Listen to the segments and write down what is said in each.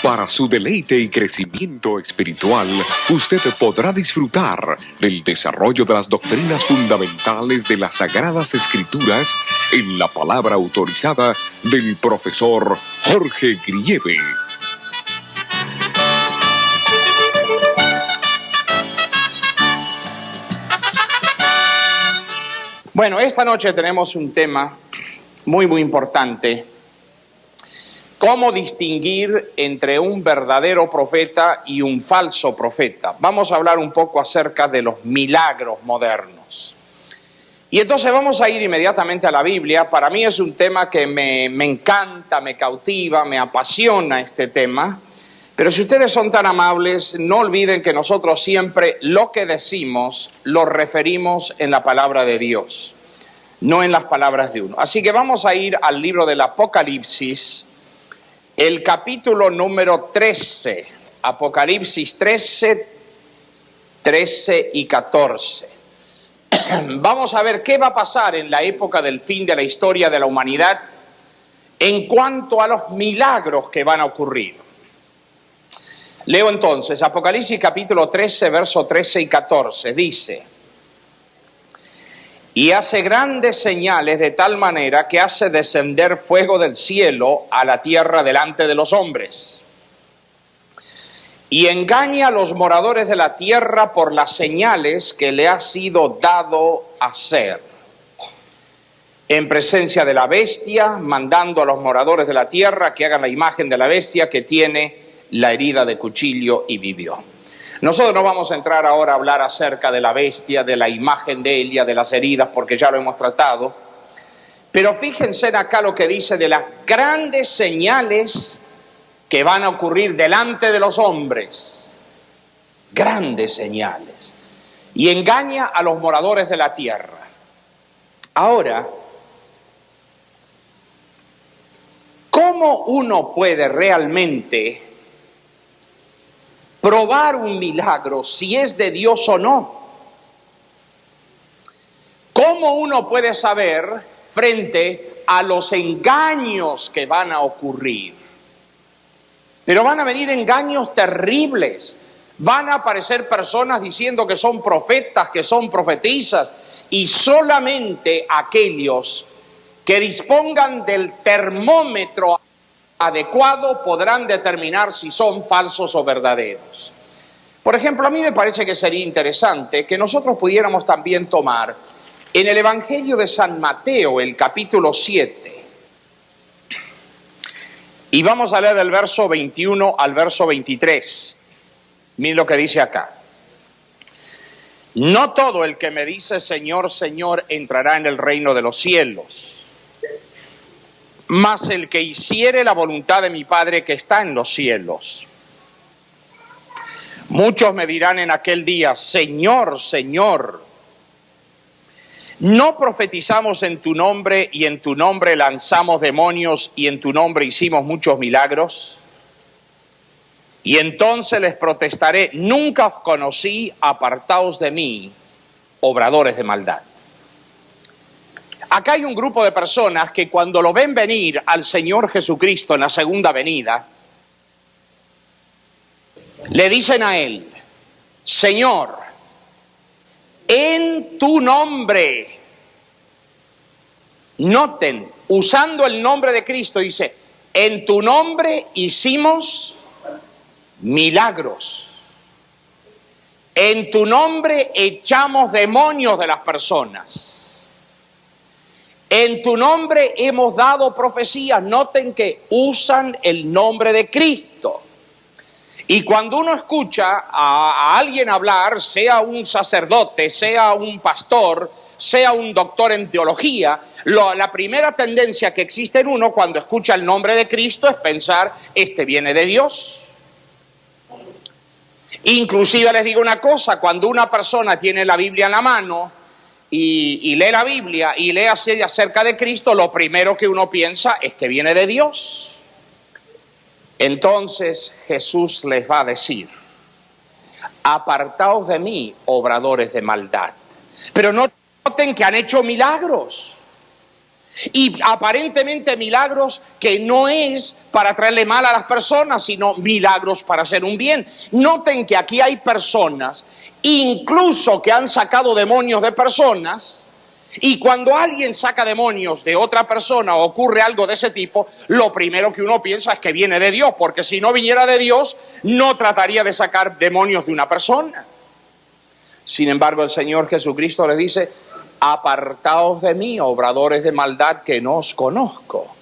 Para su deleite y crecimiento espiritual, usted podrá disfrutar del desarrollo de las doctrinas fundamentales de las Sagradas Escrituras en la palabra autorizada del profesor Jorge Grieve. Bueno, esta noche tenemos un tema muy importante. ¿Cómo distinguir entre un verdadero profeta y un falso profeta? Vamos a hablar un poco acerca de los milagros modernos. Y entonces vamos a ir inmediatamente a la Biblia. Para mí es un tema que me encanta, me cautiva, me apasiona este tema. Pero si ustedes son tan amables, no olviden que nosotros siempre lo que decimos lo referimos en la palabra de Dios, no en las palabras de uno. Así que vamos a ir al libro del Apocalipsis, el capítulo número 13, Apocalipsis 13 y 14. Vamos a ver qué va a pasar en la época del fin de la historia de la humanidad en cuanto a los milagros que van a ocurrir. Leo entonces, Apocalipsis capítulo 13, versos 13 y 14, dice: y hace grandes señales de tal manera que hace descender fuego del cielo a la tierra delante de los hombres. Y engaña a los moradores de la tierra por las señales que le ha sido dado hacer. En presencia de la bestia, mandando a los moradores de la tierra que hagan la imagen de la bestia que tiene la herida de cuchillo y vivió. Nosotros no vamos a entrar ahora a hablar acerca de la bestia, de la imagen de Elia, de las heridas, porque ya lo hemos tratado. Pero fíjense acá lo que dice de las grandes señales que van a ocurrir delante de los hombres. Grandes señales. Y engaña a los moradores de la tierra. Ahora, ¿cómo uno puede realmente probar un milagro si es de Dios o no? ¿Cómo uno puede saber frente a los engaños que van a ocurrir? Pero van a venir engaños terribles. Van a aparecer personas diciendo que son profetas, que son profetisas, y solamente aquellos que dispongan del termómetro adecuado podrán determinar si son falsos o verdaderos. Por ejemplo, a mí me parece que sería interesante que nosotros pudiéramos también tomar en el Evangelio de San Mateo, el capítulo 7, y vamos a leer del verso 21 al verso 23. Miren lo que dice acá. No todo el que me dice Señor, Señor entrará en el reino de los cielos, mas el que hiciere la voluntad de mi Padre que está en los cielos. Muchos me dirán en aquel día, Señor, Señor, ¿no profetizamos en tu nombre y en tu nombre lanzamos demonios y en tu nombre hicimos muchos milagros? Y entonces les protestaré, nunca os conocí, apartaos de mí, obradores de maldad. Acá hay un grupo de personas que cuando lo ven venir al Señor Jesucristo en la segunda venida, le dicen a Él, Señor, en tu nombre, noten, usando el nombre de Cristo, dice, en tu nombre hicimos milagros. En tu nombre echamos demonios de las personas. En tu nombre hemos dado profecías. Noten que usan el nombre de Cristo. Y cuando uno escucha a alguien hablar, sea un sacerdote, sea un pastor, sea un doctor en teología, la primera tendencia que existe en uno cuando escucha el nombre de Cristo es pensar, este viene de Dios. Inclusive les digo una cosa, cuando una persona tiene la Biblia en la mano y lee la Biblia y lee acerca de Cristo, lo primero que uno piensa es que viene de Dios. Entonces Jesús les va a decir, apartaos de mí, obradores de maldad. Pero noten que han hecho milagros. Y aparentemente milagros que no es para traerle mal a las personas, sino milagros para hacer un bien. Noten que aquí hay personas, incluso que han sacado demonios de personas, y cuando alguien saca demonios de otra persona o ocurre algo de ese tipo, lo primero que uno piensa es que viene de Dios, porque si no viniera de Dios, no trataría de sacar demonios de una persona. Sin embargo, el Señor Jesucristo les dice: apartaos de mí, obradores de maldad, que no os conozco.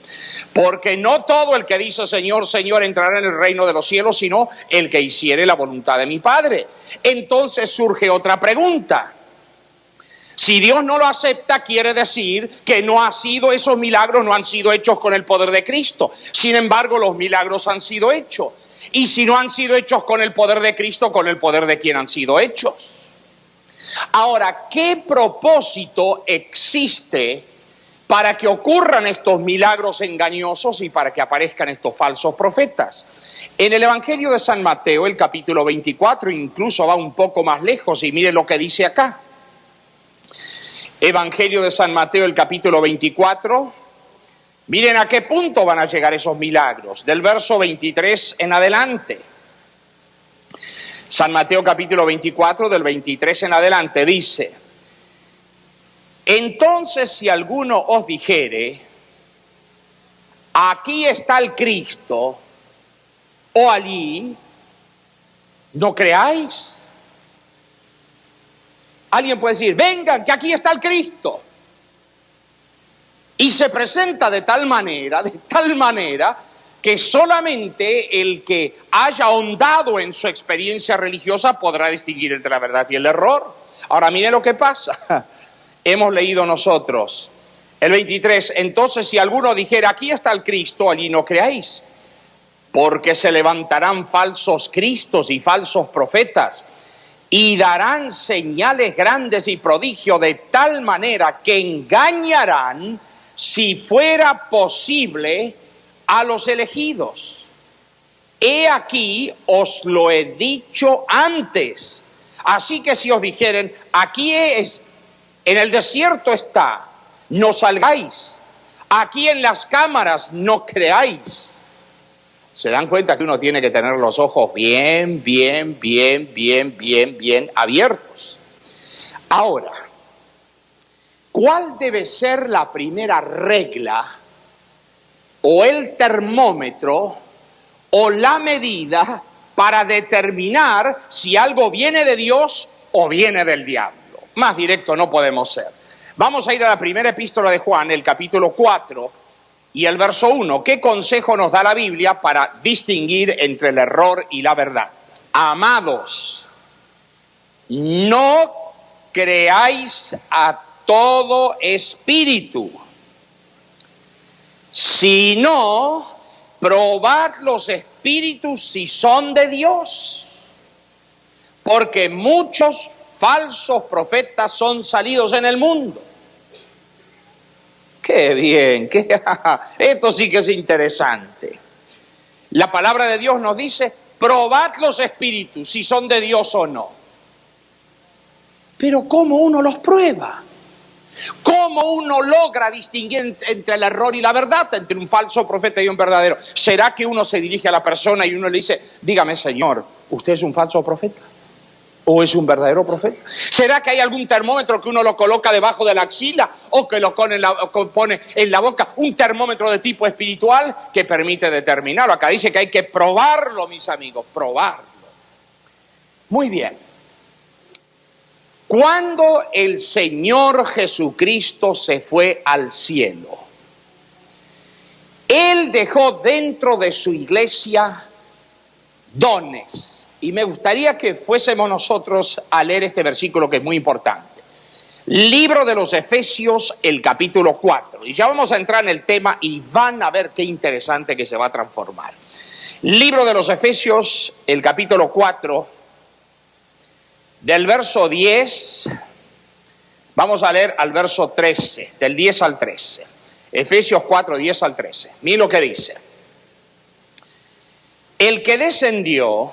Porque no todo el que dice Señor, Señor entrará en el reino de los cielos, sino el que hiciere la voluntad de mi Padre. Entonces surge otra pregunta. Si Dios no lo acepta, quiere decir que esos milagros no han sido hechos con el poder de Cristo. Sin embargo, los milagros han sido hechos. Y si no han sido hechos con el poder de Cristo, ¿con el poder de quién han sido hechos? Ahora, ¿qué propósito existe para que ocurran estos milagros engañosos y para que aparezcan estos falsos profetas? En el Evangelio de San Mateo, el capítulo 24, incluso va un poco más lejos, y mire lo que dice acá. Evangelio de San Mateo, el capítulo 24, miren a qué punto van a llegar esos milagros, del verso 23 en adelante. San Mateo capítulo 24, del 23 en adelante, dice: entonces si alguno os dijere, aquí está el Cristo, o allí, no creáis. Alguien puede decir: vengan, que aquí está el Cristo. Y se presenta de tal manera, que solamente el que haya ahondado en su experiencia religiosa podrá distinguir entre la verdad y el error. Ahora miren lo que pasa. Hemos leído nosotros el 23, entonces si alguno dijera, aquí está el Cristo, allí no creáis, porque se levantarán falsos cristos y falsos profetas, y darán señales grandes y prodigios de tal manera que engañarán, si fuera posible, a los elegidos. He aquí, os lo he dicho antes. Así que si os dijeren, aquí es, en el desierto está, no salgáis. Aquí en las cámaras no creáis. Se dan cuenta que uno tiene que tener los ojos bien abiertos. Ahora, ¿cuál debe ser la primera regla o el termómetro o la medida para determinar si algo viene de Dios o viene del diablo? Más directo no podemos ser. Vamos a ir a la primera epístola de Juan, el capítulo 4 y el verso 1. ¿Qué consejo nos da la Biblia para distinguir entre el error y la verdad? Amados, no creáis a todo espíritu, sino probad los espíritus si son de Dios, porque muchos falsos profetas son salidos en el mundo. ¡Qué bien! Esto sí que es interesante. La palabra de Dios nos dice, probad los espíritus si son de Dios o no. Pero ¿cómo uno los prueba? ¿Cómo uno logra distinguir entre el error y la verdad, entre un falso profeta y un verdadero? ¿Será que uno se dirige a la persona y uno le dice, dígame, señor, ¿usted es un falso profeta? ¿O es un verdadero profeta? ¿Será que hay algún termómetro que uno lo coloca debajo de la axila o que lo pone en la boca? Un termómetro de tipo espiritual que permite determinarlo. Acá dice que hay que probarlo, mis amigos, probarlo. Muy bien. Cuando el Señor Jesucristo se fue al cielo, Él dejó dentro de su iglesia dones. Y me gustaría que fuésemos nosotros a leer este versículo que es muy importante. Libro de los Efesios, el capítulo 4. Y ya vamos a entrar en el tema y van a ver qué interesante que se va a transformar. Libro de los Efesios, el capítulo 4. Del verso 10, vamos a leer al verso 13, del 10 al 13. Efesios 4, 10 al 13. Miren lo que dice. El que descendió,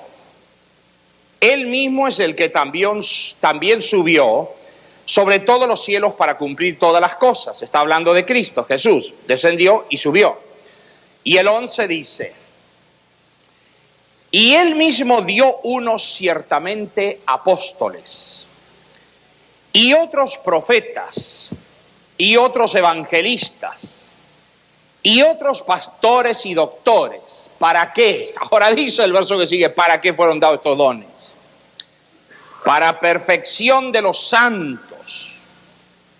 él mismo es el que también subió sobre todos los cielos para cumplir todas las cosas. Está hablando de Cristo, Jesús, descendió y subió. Y el 11 dice, y él mismo dio unos ciertamente apóstoles, y otros profetas, y otros evangelistas, y otros pastores y doctores. ¿Para qué? Ahora dice el verso que sigue, ¿para qué fueron dados estos dones? Para perfección de los santos,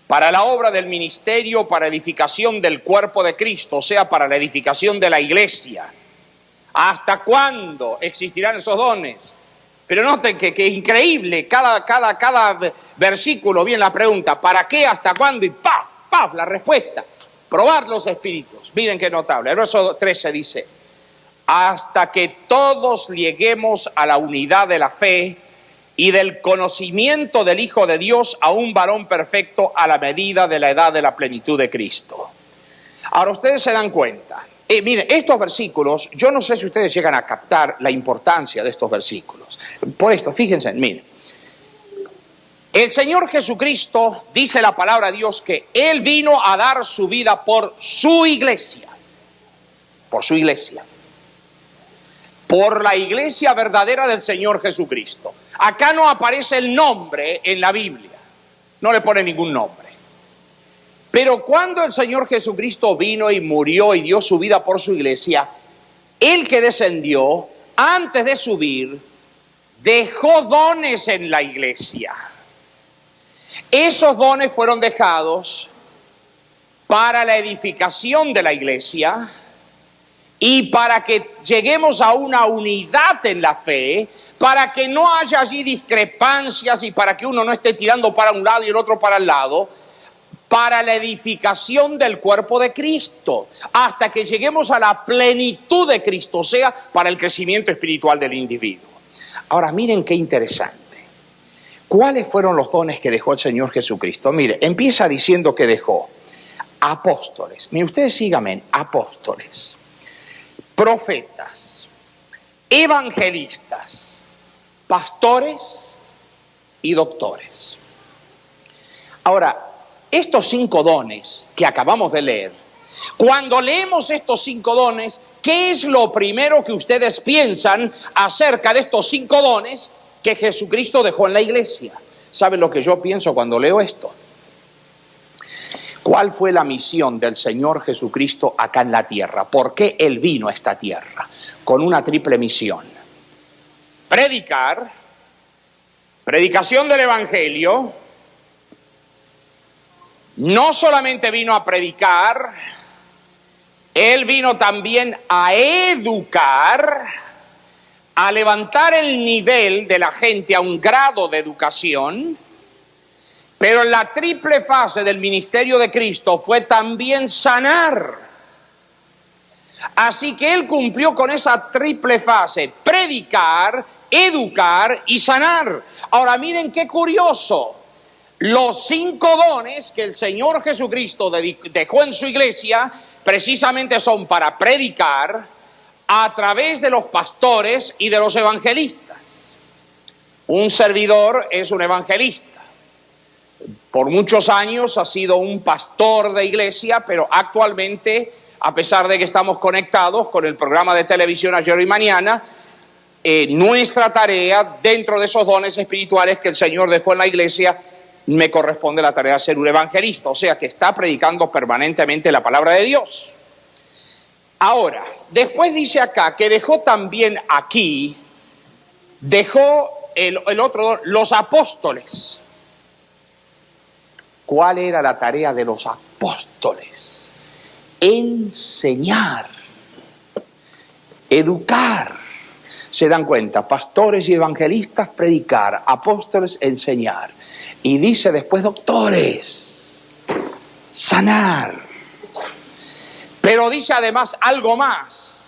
para la obra del ministerio, para edificación del cuerpo de Cristo, o sea, para la edificación de la iglesia. ¿Hasta cuándo existirán esos dones? Pero noten que increíble, cada versículo viene la pregunta, ¿para qué, hasta cuándo? Y ¡paf! La respuesta, probar los espíritus. Miren qué notable, el verso 13 dice, hasta que todos lleguemos a la unidad de la fe y del conocimiento del Hijo de Dios, a un varón perfecto a la medida de la edad de la plenitud de Cristo. Ahora ustedes se dan cuenta, miren, estos versículos, yo no sé si ustedes llegan a captar la importancia de estos versículos. Por esto, fíjense, miren, el Señor Jesucristo, dice la palabra de Dios, que Él vino a dar su vida por su iglesia, por su iglesia, por la iglesia verdadera del Señor Jesucristo. Acá no aparece el nombre en la Biblia, no le pone ningún nombre. Pero cuando el Señor Jesucristo vino y murió y dio su vida por su iglesia, Él que descendió, antes de subir, dejó dones en la iglesia. Esos dones fueron dejados para la edificación de la iglesia y para que lleguemos a una unidad en la fe, para que no haya allí discrepancias y para que uno no esté tirando para un lado y el otro para el lado, para la edificación del cuerpo de Cristo, hasta que lleguemos a la plenitud de Cristo, o sea, para el crecimiento espiritual del individuo. Ahora, miren qué interesante. ¿Cuáles fueron los dones que dejó el Señor Jesucristo? Mire, empieza diciendo que dejó apóstoles. Miren, ustedes síganme, apóstoles, profetas, evangelistas, pastores y doctores. Ahora, estos 5 dones que acabamos de leer, cuando leemos estos 5 dones, ¿qué es lo primero que ustedes piensan acerca de estos 5 dones que Jesucristo dejó en la iglesia? ¿Saben lo que yo pienso cuando leo esto? ¿Cuál fue la misión del Señor Jesucristo acá en la tierra? ¿Por qué Él vino a esta tierra? Con una triple misión. Predicación del Evangelio. No solamente vino a predicar, Él vino también a educar, a levantar el nivel de la gente a un grado de educación, pero en la triple fase del ministerio de Cristo fue también sanar. Así que Él cumplió con esa triple fase, predicar, educar y sanar. Ahora miren qué curioso. Los 5 dones que el Señor Jesucristo dejó en su iglesia precisamente son para predicar a través de los pastores y de los evangelistas. Un servidor es un evangelista. Por muchos años ha sido un pastor de iglesia, pero actualmente, a pesar de que estamos conectados con el programa de televisión Ayer y Mañana, nuestra tarea dentro de esos dones espirituales que el Señor dejó en la iglesia, me corresponde la tarea de ser un evangelista, o sea que está predicando permanentemente la palabra de Dios. Ahora, después dice acá que dejó también aquí, dejó el otro, los apóstoles. ¿Cuál era la tarea de los apóstoles? Enseñar, educar. Se dan cuenta, pastores y evangelistas predicar, apóstoles enseñar. Y dice después doctores, sanar. Pero dice además algo más.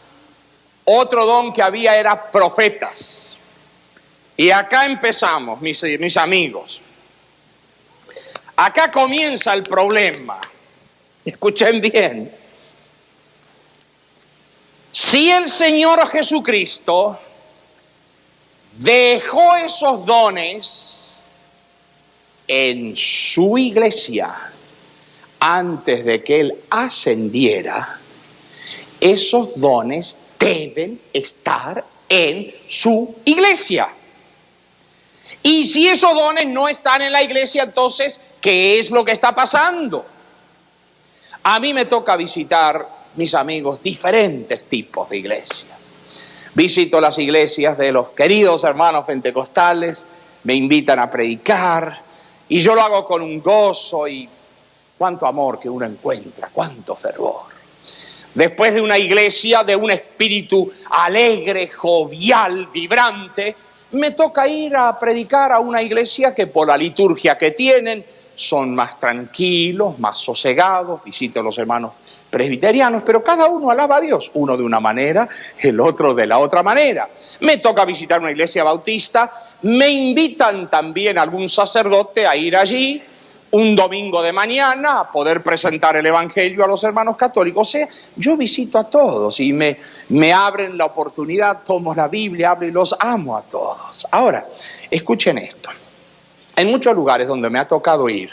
Otro don que había era profetas. Y acá empezamos, mis amigos. Acá comienza el problema. Escuchen bien. Si el Señor Jesucristo dejó esos dones en su iglesia, antes de que Él ascendiera, esos dones deben estar en su iglesia. Y si esos dones no están en la iglesia, entonces, ¿qué es lo que está pasando? A mí me toca visitar, mis amigos, diferentes tipos de iglesias. Visito las iglesias de los queridos hermanos pentecostales, me invitan a predicar, y yo lo hago con un gozo y cuánto amor que uno encuentra, cuánto fervor. Después de una iglesia de un espíritu alegre, jovial, vibrante, me toca ir a predicar a una iglesia que por la liturgia que tienen son más tranquilos, más sosegados. Visito a los hermanos presbiterianos, pero cada uno alaba a Dios, uno de una manera, el otro de la otra manera. Me toca visitar una iglesia bautista, me invitan también algún sacerdote a ir allí un domingo de mañana a poder presentar el evangelio a los hermanos católicos. O sea, yo visito a todos y me abren la oportunidad, tomo la Biblia, abro y los amo a todos. Ahora, escuchen esto. En muchos lugares donde me ha tocado ir,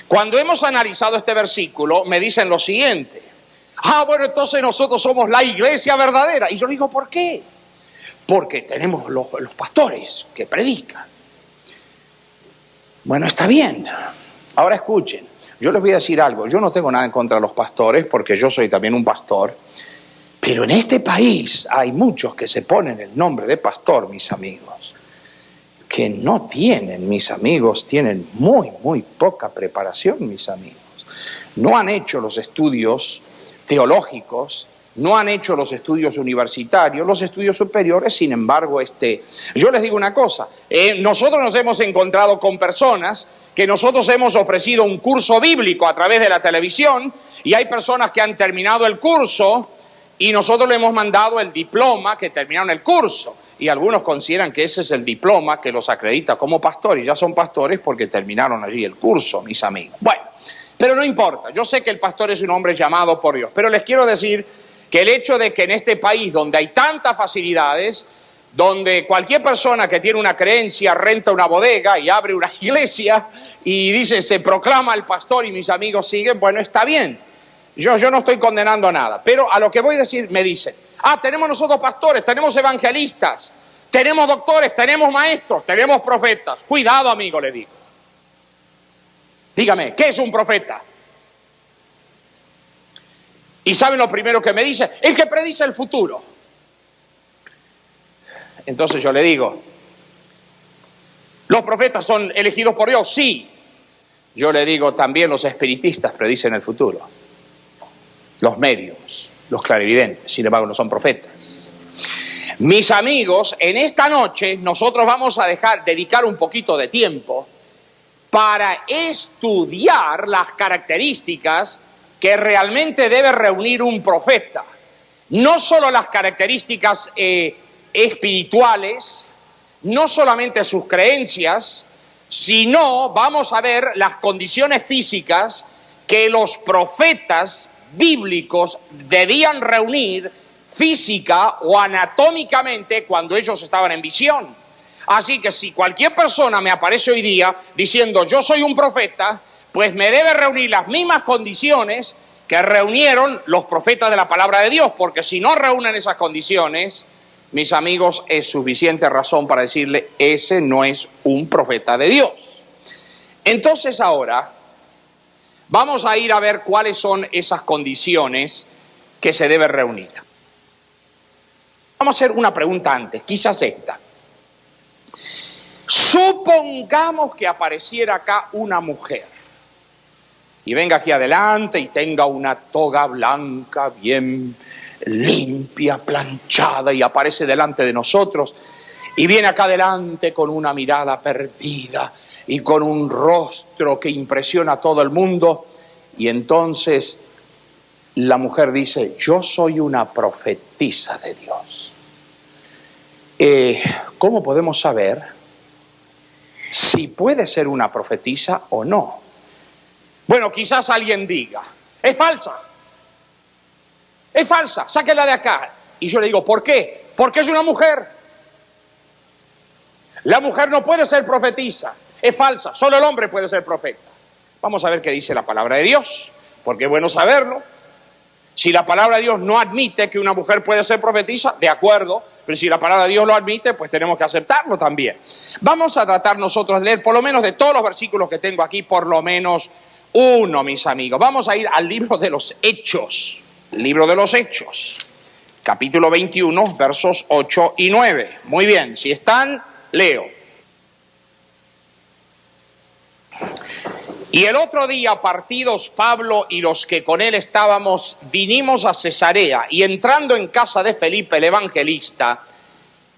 cuando hemos analizado este versículo, me dicen lo siguiente: bueno, entonces nosotros somos la iglesia verdadera. Y yo digo, ¿por qué? Porque tenemos los pastores que predican. Bueno, está bien. Ahora escuchen, yo les voy a decir algo. Yo no tengo nada en contra de los pastores, porque yo soy también un pastor. Pero en este país hay muchos que se ponen el nombre de pastor, mis amigos, que no tienen, mis amigos, tienen muy poca preparación, mis amigos. No han hecho los estudios teológicos, no han hecho los estudios universitarios, los estudios superiores. Sin embargo, yo les digo una cosa, nosotros nos hemos encontrado con personas que nosotros hemos ofrecido un curso bíblico a través de la televisión, y hay personas que han terminado el curso y nosotros le hemos mandado el diploma que terminaron el curso. Y algunos consideran que ese es el diploma que los acredita como pastor, y ya son pastores porque terminaron allí el curso, mis amigos. Bueno, pero no importa, yo sé que el pastor es un hombre llamado por Dios, pero les quiero decir que el hecho de que en este país donde hay tantas facilidades, donde cualquier persona que tiene una creencia renta una bodega y abre una iglesia y dice, se proclama el pastor y mis amigos siguen, bueno, está bien. Yo no estoy condenando nada, pero a lo que voy a decir, me dicen, tenemos nosotros pastores, tenemos evangelistas, tenemos doctores, tenemos maestros, tenemos profetas. Cuidado, amigo, le digo. Dígame, ¿qué es un profeta? Y ¿saben lo primero que me dice? El que predice el futuro. Entonces yo le digo, ¿los profetas son elegidos por Dios? Sí. Yo le digo, también los espiritistas predicen el futuro. Los medios, los clarividentes, sin embargo no son profetas. Mis amigos, en esta noche nosotros vamos a dedicar un poquito de tiempo para estudiar las características que realmente debe reunir un profeta. No solo las características espirituales, no solamente sus creencias, sino vamos a ver las condiciones físicas que los profetas bíblicos debían reunir física o anatómicamente cuando ellos estaban en visión. Así que si cualquier persona me aparece hoy día diciendo yo soy un profeta, pues me debe reunir las mismas condiciones que reunieron los profetas de la palabra de Dios, porque si no reúnen esas condiciones, mis amigos, es suficiente razón para decirle, ese no es un profeta de Dios. Entonces ahora vamos a ir a ver cuáles son esas condiciones que se deben reunir. Vamos a hacer una pregunta antes, quizás esta. Supongamos que apareciera acá una mujer y venga aquí adelante y tenga una toga blanca bien limpia, planchada, y aparece delante de nosotros y viene acá adelante con una mirada perdida y con un rostro que impresiona a todo el mundo, y entonces la mujer dice, yo soy una profetisa de Dios. ¿Cómo podemos saber si puede ser una profetisa o no? Bueno, quizás alguien diga, es falsa, sáquenla de acá. Y yo le digo, ¿por qué? Porque es una mujer. La mujer no puede ser profetisa. es falsa, solo el hombre puede ser profeta. Vamos a ver qué dice la palabra de Dios, porque es bueno saberlo. Si la palabra de Dios no admite que una mujer puede ser profetisa, de acuerdo, pero si la palabra de Dios lo admite, pues tenemos que aceptarlo también. Vamos a tratar nosotros de leer, por lo menos de todos los versículos que tengo aquí, por lo menos uno, mis amigos. Vamos a ir al libro de los Hechos, libro de los Hechos, capítulo 21, versos 8 y 9. Muy bien, si están, leo. Y el otro día, partidos Pablo y los que con él estábamos, vinimos a Cesarea, y entrando en casa de Felipe el evangelista,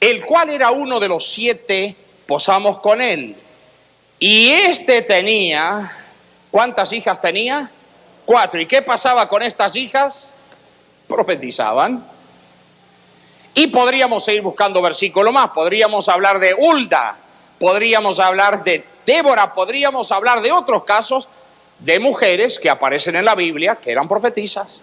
el cual era uno de los 7, posamos con él. Y este tenía, ¿cuántas hijas tenía? 4. ¿Y qué pasaba con estas hijas? Profetizaban. Y podríamos seguir buscando versículos más, podríamos hablar de Hulda, podríamos hablar de Débora, podríamos hablar de otros casos de mujeres que aparecen en la Biblia que eran profetisas.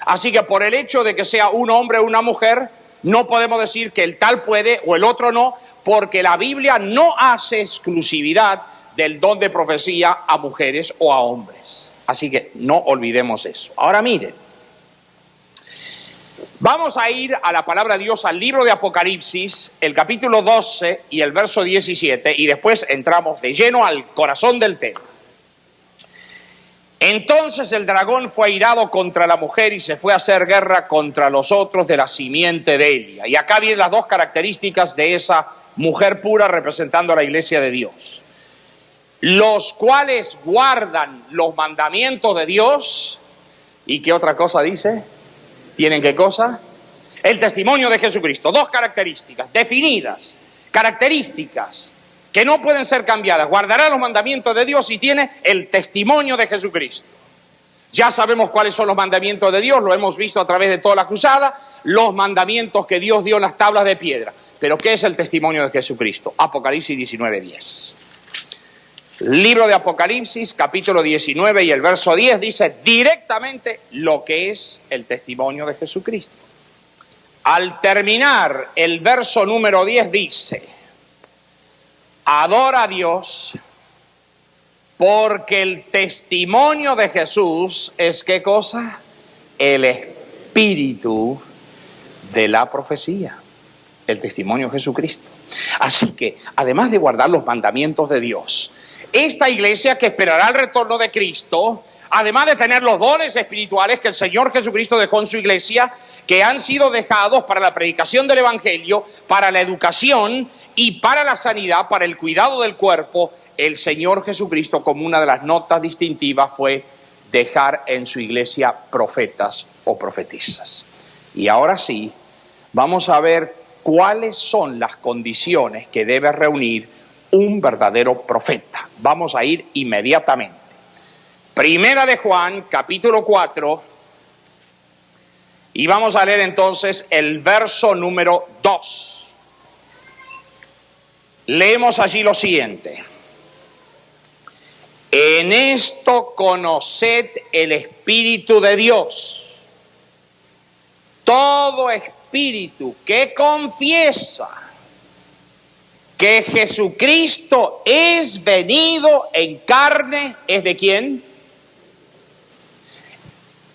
Así que por el hecho de que sea un hombre o una mujer, no podemos decir que el tal puede o el otro no, porque la Biblia no hace exclusividad del don de profecía a mujeres o a hombres. Así que no olvidemos eso. Ahora miren, vamos a ir a la palabra de Dios, al libro de Apocalipsis, el capítulo 12 y el verso 17, y después entramos de lleno al corazón del tema. Entonces el dragón fue airado contra la mujer y se fue a hacer guerra contra los otros de la simiente de Elia. Y acá vienen las dos características de esa mujer pura representando a la iglesia de Dios. Los cuales guardan los mandamientos de Dios. ¿Y qué otra cosa dice? ¿Tienen qué cosa? El testimonio de Jesucristo. Dos características definidas, características que no pueden ser cambiadas. Guardará los mandamientos de Dios y tiene el testimonio de Jesucristo. Ya sabemos cuáles son los mandamientos de Dios, lo hemos visto a través de toda la cruzada, los mandamientos que Dios dio en las tablas de piedra. Pero ¿qué es el testimonio de Jesucristo? Apocalipsis 19:10. Libro de Apocalipsis, capítulo 19 y el verso 10 dice directamente lo que es el testimonio de Jesucristo. Al terminar el verso número 10 dice: adora a Dios porque el testimonio de Jesús es ¿qué cosa? El espíritu de la profecía, el testimonio de Jesucristo. Así que, además de guardar los mandamientos de Dios, esta iglesia que esperará el retorno de Cristo, además de tener los dones espirituales que el Señor Jesucristo dejó en su iglesia, que han sido dejados para la predicación del Evangelio, para la educación y para la sanidad, para el cuidado del cuerpo, el Señor Jesucristo, como una de las notas distintivas, fue dejar en su iglesia profetas o profetisas. Y ahora sí, vamos a ver cuáles son las condiciones que debe reunir un verdadero profeta. Vamos a ir inmediatamente. Primera de Juan, capítulo 4, y vamos a leer entonces el verso número 2. Leemos allí lo siguiente: en esto conoced el Espíritu de Dios. Todo espíritu que confiesa que Jesucristo es venido en carne, ¿es de quién?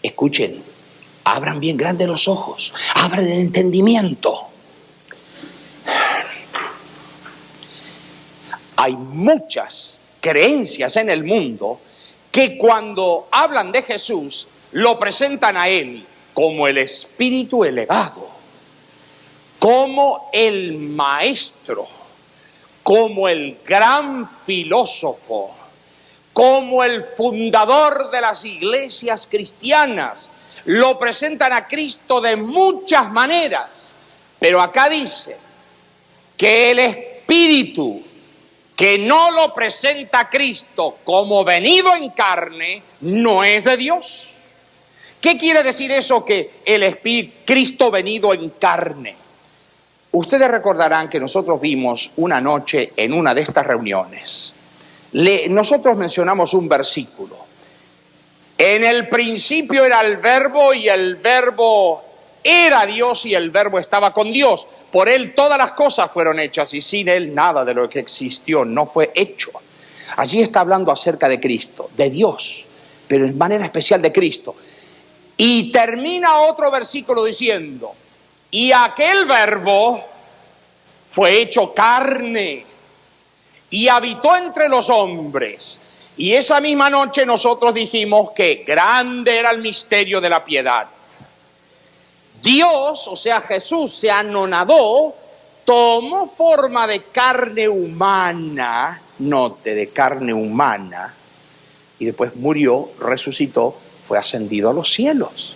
Escuchen, abran bien grandes los ojos, abran el entendimiento. Hay muchas creencias en el mundo que cuando hablan de Jesús lo presentan a Él como el espíritu elevado, como el maestro, como el gran filósofo, como el fundador de las iglesias cristianas. Lo presentan a Cristo de muchas maneras, pero acá dice que el Espíritu que no lo presenta a Cristo como venido en carne no es de Dios. ¿Qué quiere decir eso, que el Espíritu, Cristo venido en carne? Ustedes recordarán que nosotros vimos una noche en una de estas reuniones, nosotros mencionamos un versículo. En el principio era el Verbo y el Verbo era Dios y el Verbo estaba con Dios. Por Él todas las cosas fueron hechas y sin Él nada de lo que existió no fue hecho. Allí está hablando acerca de Cristo, de Dios, pero en manera especial de Cristo. Y termina otro versículo diciendo, y aquel verbo fue hecho carne y habitó entre los hombres. Y esa misma noche nosotros dijimos que grande era el misterio de la piedad. Dios, o sea Jesús, se anonadó, tomó forma de carne humana, note, de carne humana, y después murió, resucitó, fue ascendido a los cielos.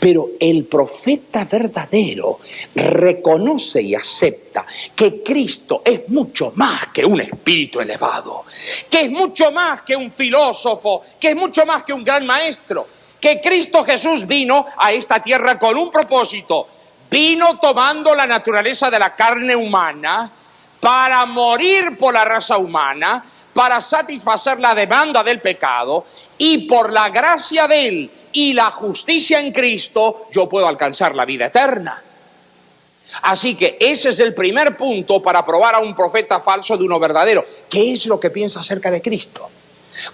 Pero el profeta verdadero reconoce y acepta que Cristo es mucho más que un espíritu elevado, que es mucho más que un filósofo, que es mucho más que un gran maestro, que Cristo Jesús vino a esta tierra con un propósito, vino tomando la naturaleza de la carne humana para morir por la raza humana, para satisfacer la demanda del pecado, y por la gracia de Él y la justicia en Cristo, yo puedo alcanzar la vida eterna. Así que ese es el primer punto para probar a un profeta falso de uno verdadero. ¿Qué es lo que piensa acerca de Cristo?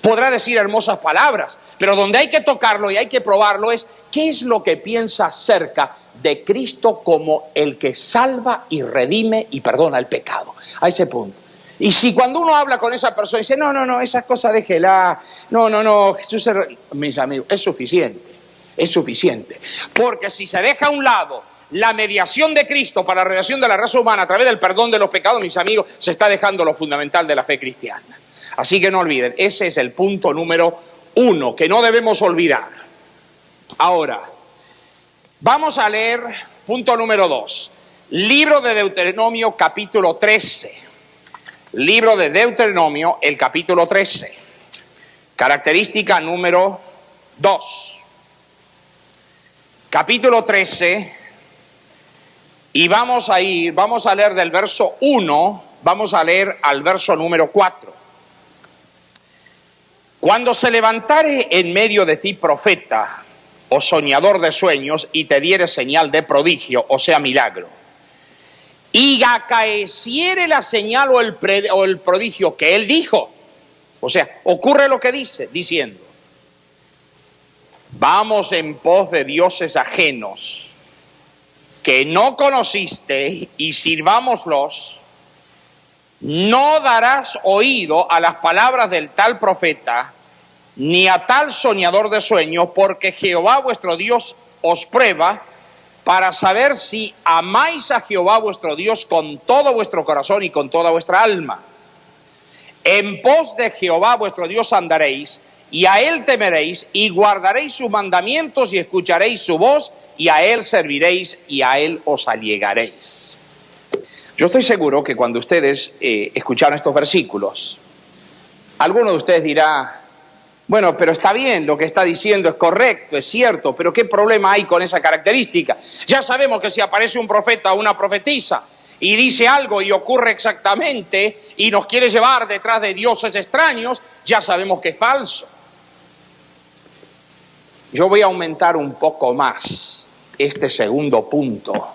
Podrá decir hermosas palabras, pero donde hay que tocarlo y hay que probarlo es ¿qué es lo que piensa acerca de Cristo como el que salva y redime y perdona el pecado? A ese punto. Y si cuando uno habla con esa persona y dice, no, esas cosas déjela, no, Jesús es... Mis amigos, es suficiente. Porque si se deja a un lado la mediación de Cristo para la relación de la raza humana a través del perdón de los pecados, mis amigos, se está dejando lo fundamental de la fe cristiana. Así que no olviden, ese es el punto número 1, que no debemos olvidar. Ahora, vamos a leer punto número 2, libro de Deuteronomio capítulo 13. Libro de Deuteronomio, el capítulo 13. Característica número 2. Capítulo 13. Y vamos a leer del verso 1, vamos a leer al verso número 4. Cuando se levantare en medio de ti profeta o soñador de sueños y te diere señal de prodigio, o sea, milagro, y acaeciere la señal o el prodigio que él dijo, o sea, ocurre lo que dice, diciendo, vamos en pos de dioses ajenos que no conociste y sirvámoslos, no darás oído a las palabras del tal profeta ni a tal soñador de sueños, porque Jehová vuestro Dios os prueba para saber si amáis a Jehová vuestro Dios con todo vuestro corazón y con toda vuestra alma. En pos de Jehová vuestro Dios andaréis, y a Él temeréis, y guardaréis sus mandamientos, y escucharéis su voz, y a Él serviréis, y a Él os allegaréis. Yo estoy seguro que cuando ustedes escucharon estos versículos, alguno de ustedes dirá, bueno, pero está bien, lo que está diciendo es correcto, es cierto, pero ¿qué problema hay con esa característica? Ya sabemos que si aparece un profeta o una profetisa y dice algo y ocurre exactamente y nos quiere llevar detrás de dioses extraños, ya sabemos que es falso. Yo voy a aumentar un poco más este segundo punto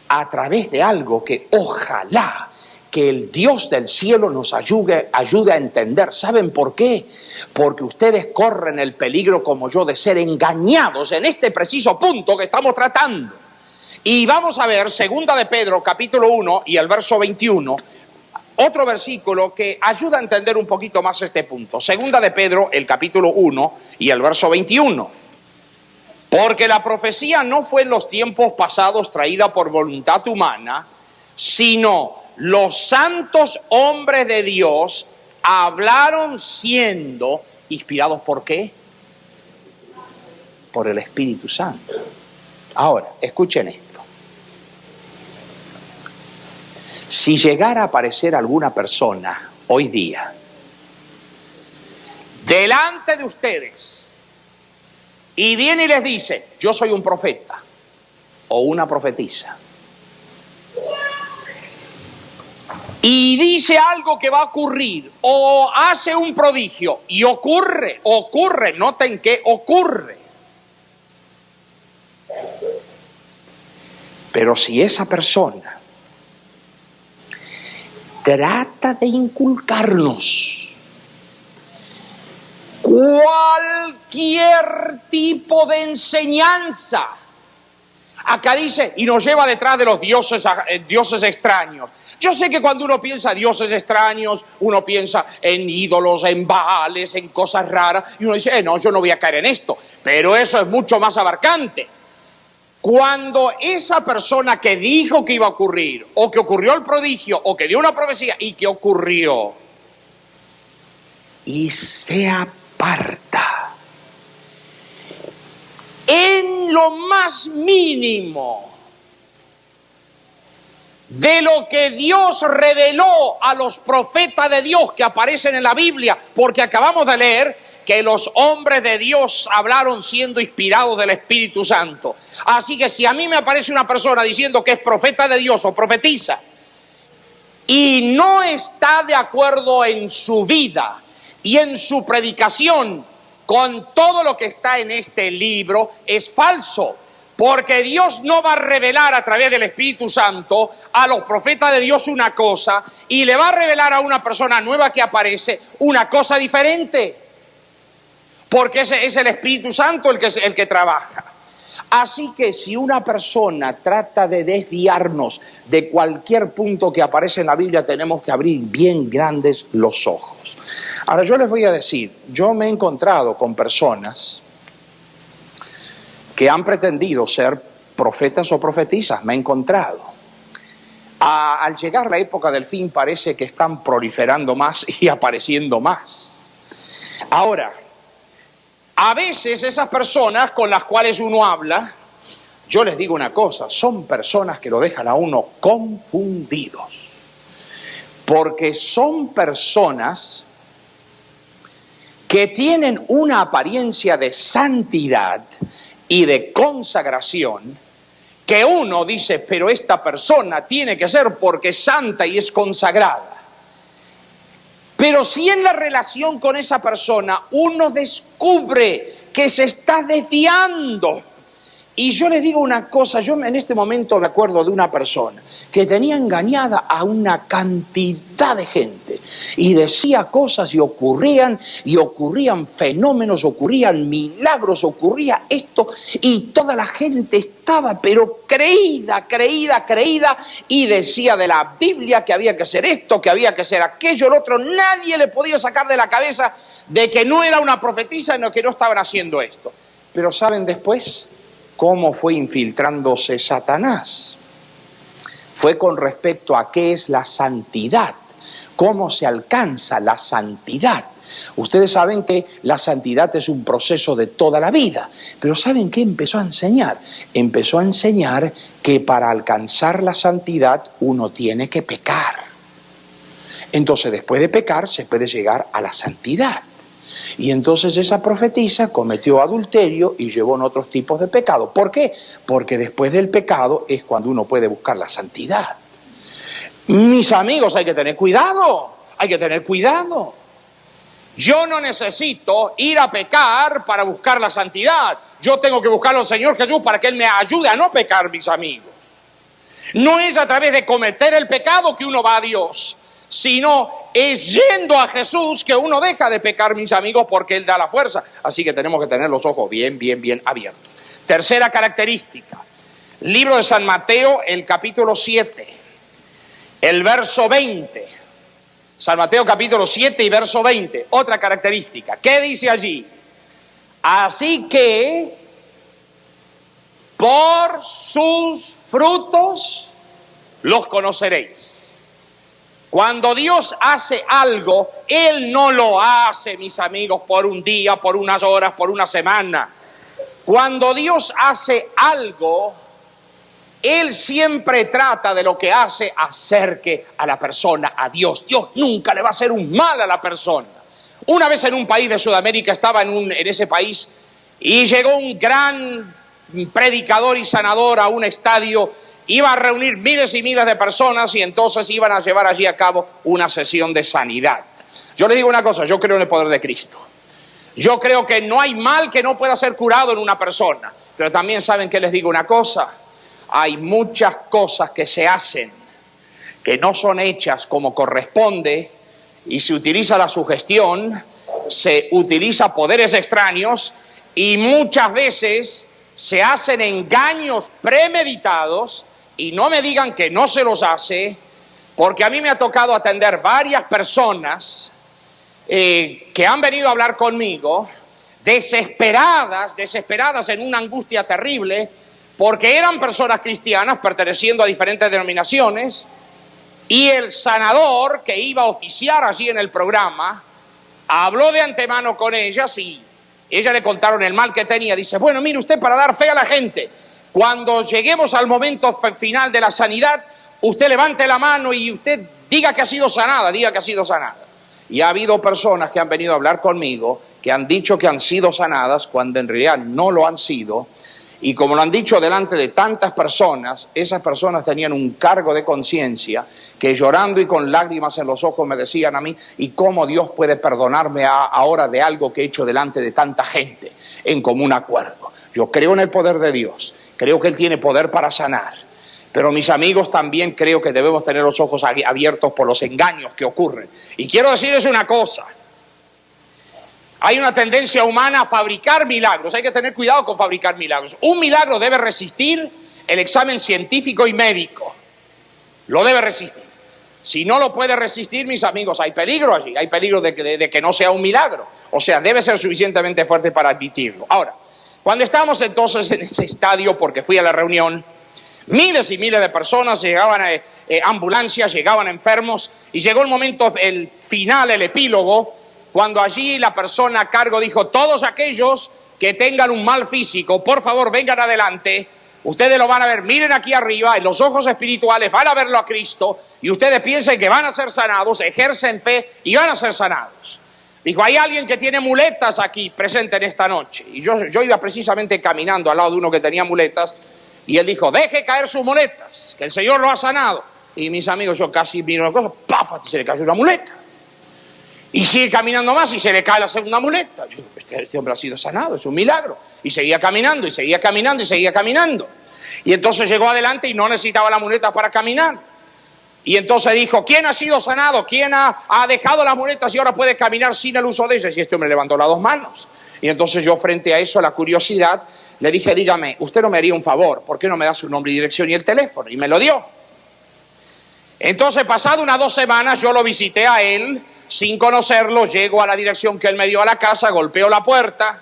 a través de algo que ojalá que el Dios del cielo nos ayude a entender. ¿Saben por qué? Porque ustedes corren el peligro como yo de ser engañados en este preciso punto que estamos tratando. Y vamos a ver 2 de Pedro capítulo 1 y el verso 21, otro versículo que ayuda a entender un poquito más este punto. 2 de Pedro, el capítulo 1 y el verso 21. Porque la profecía no fue en los tiempos pasados traída por voluntad humana, sino los santos hombres de Dios hablaron siendo inspirados ¿por qué? Por el Espíritu Santo. Ahora, escuchen esto. Si llegara a aparecer alguna persona hoy día delante de ustedes y viene y les dice, yo soy un profeta o una profetisa, y dice algo que va a ocurrir, o hace un prodigio, y ocurre, noten que ocurre. Pero si esa persona trata de inculcarnos cualquier tipo de enseñanza. Acá dice, y nos lleva detrás de los dioses extraños. Yo sé que cuando uno piensa dioses extraños, uno piensa en ídolos, en baales, en cosas raras, y uno dice, no, yo no voy a caer en esto. Pero eso es mucho más abarcante. Cuando esa persona que dijo que iba a ocurrir, o que ocurrió el prodigio, o que dio una profecía, y que ocurrió, y se aparta en lo más mínimo de lo que Dios reveló a los profetas de Dios que aparecen en la Biblia, porque acabamos de leer que los hombres de Dios hablaron siendo inspirados del Espíritu Santo. Así que si a mí me aparece una persona diciendo que es profeta de Dios o profetiza y no está de acuerdo en su vida y en su predicación con todo lo que está en este libro, es falso. Porque Dios no va a revelar a través del Espíritu Santo a los profetas de Dios una cosa y le va a revelar a una persona nueva que aparece una cosa diferente. Porque ese es el Espíritu Santo el que trabaja. Así que si una persona trata de desviarnos de cualquier punto que aparece en la Biblia, tenemos que abrir bien grandes los ojos. Ahora yo les voy a decir, yo me he encontrado con personas que han pretendido ser profetas o profetizas, me he encontrado. Al llegar la época del fin parece que están proliferando más y apareciendo más. Ahora, a veces esas personas con las cuales uno habla, yo les digo una cosa, son personas que lo dejan a uno confundidos. Porque son personas que tienen una apariencia de santidad y de consagración, que uno dice, pero esta persona tiene que ser porque es santa y es consagrada. Pero si en la relación con esa persona uno descubre que se está desviando, y yo les digo una cosa, yo en este momento me acuerdo de una persona que tenía engañada a una cantidad de gente y decía cosas y ocurrían fenómenos, ocurrían milagros, ocurría esto y toda la gente estaba pero creída y decía de la Biblia que había que hacer esto, que había que hacer aquello, el otro. Nadie le podía sacar de la cabeza de que no era una profetisa, sino que no estaban haciendo esto. Pero ¿saben después cómo fue infiltrándose Satanás? Fue con respecto a qué es la santidad, cómo se alcanza la santidad. Ustedes saben que la santidad es un proceso de toda la vida, pero ¿saben qué empezó a enseñar? Empezó a enseñar que para alcanzar la santidad uno tiene que pecar. Entonces después de pecar se puede llegar a la santidad. Y entonces esa profetisa cometió adulterio y llevó en otros tipos de pecado. ¿Por qué? Porque después del pecado es cuando uno puede buscar la santidad. Mis amigos, hay que tener cuidado, hay que tener cuidado. Yo no necesito ir a pecar para buscar la santidad. Yo tengo que buscarlo al Señor Jesús para que Él me ayude a no pecar, mis amigos. No es a través de cometer el pecado que uno va a Dios, sino es yendo a Jesús que uno deja de pecar, mis amigos, porque Él da la fuerza. Así que tenemos que tener los ojos bien abiertos. Tercera característica, libro de San Mateo, el capítulo 7, el verso 20. San Mateo capítulo 7 y verso 20, otra característica. ¿Qué dice allí? Así que por sus frutos los conoceréis. Cuando Dios hace algo, Él no lo hace, mis amigos, por un día, por unas horas, por una semana. Cuando Dios hace algo, Él siempre trata de lo que hace acerque a la persona, a Dios. Dios nunca le va a hacer un mal a la persona. Una vez en un país de Sudamérica, estaba en ese país y llegó un gran predicador y sanador a un estadio. Iba a reunir miles y miles de personas y entonces iban a llevar allí a cabo una sesión de sanidad. Yo les digo una cosa, yo creo en el poder de Cristo. Yo creo que no hay mal que no pueda ser curado en una persona. Pero también saben que les digo una cosa, hay muchas cosas que se hacen que no son hechas como corresponde y se utiliza la sugestión se utiliza poderes extraños y muchas veces se hacen engaños premeditados, y no me digan que no se los hace, porque a mí me ha tocado atender varias personas que han venido a hablar conmigo desesperadas en una angustia terrible, porque eran personas cristianas perteneciendo a diferentes denominaciones, y el sanador que iba a oficiar allí en el programa habló de antemano con ellas y ellas le contaron el mal que tenía. Dice, bueno, mire usted, para dar fe a la gente, cuando lleguemos al momento final de la sanidad, usted levante la mano y usted diga que ha sido sanada, diga que ha sido sanada. Y ha habido personas que han venido a hablar conmigo que han dicho que han sido sanadas cuando en realidad no lo han sido, y como lo han dicho delante de tantas personas, esas personas tenían un cargo de conciencia que llorando y con lágrimas en los ojos me decían a mí, ¿y cómo Dios puede perdonarme ahora de algo que he hecho delante de tanta gente en común acuerdo? Yo creo en el poder de Dios, creo que Él tiene poder para sanar, pero mis amigos, también creo que debemos tener los ojos abiertos por los engaños que ocurren. Y quiero decirles una cosa, hay una tendencia humana a fabricar milagros, hay que tener cuidado con fabricar milagros. Un milagro debe resistir el examen científico y médico, lo debe resistir. Si no lo puede resistir, mis amigos, hay peligro allí, hay peligro de que no sea un milagro. O sea, debe ser suficientemente fuerte para admitirlo. Ahora, cuando estábamos entonces en ese estadio, porque fui a la reunión, miles y miles de personas, llegaban ambulancias, llegaban enfermos, y llegó el momento, el final, el epílogo, cuando allí la persona a cargo dijo, todos aquellos que tengan un mal físico, por favor vengan adelante, ustedes lo van a ver, miren aquí arriba, en los ojos espirituales van a verlo a Cristo, y ustedes piensen que van a ser sanados, ejercen fe y van a ser sanados. Dijo, hay alguien que tiene muletas aquí presente en esta noche, y yo iba precisamente caminando al lado de uno que tenía muletas, y él dijo, deje caer sus muletas, que el Señor lo ha sanado. Y mis amigos, yo casi miro una cosa, ¡paf! Se le cayó una muleta. Y sigue caminando más y se le cae la segunda muleta. Yo digo, este hombre ha sido sanado, es un milagro. Y seguía caminando, y seguía caminando, y seguía caminando. Y entonces llegó adelante y no necesitaba la muleta para caminar. Y entonces dijo, ¿quién ha sido sanado? ¿Quién ha dejado las muletas y ahora puede caminar sin el uso de ellas? Y este hombre levantó las dos manos. Y entonces yo, frente a eso, la curiosidad, le dije, dígame, usted no me haría un favor, ¿por qué no me da su nombre y dirección y el teléfono? Y me lo dio. Entonces, pasado unas 2 semanas, yo lo visité a él, sin conocerlo, llego a la dirección que él me dio a la casa, golpeo la puerta,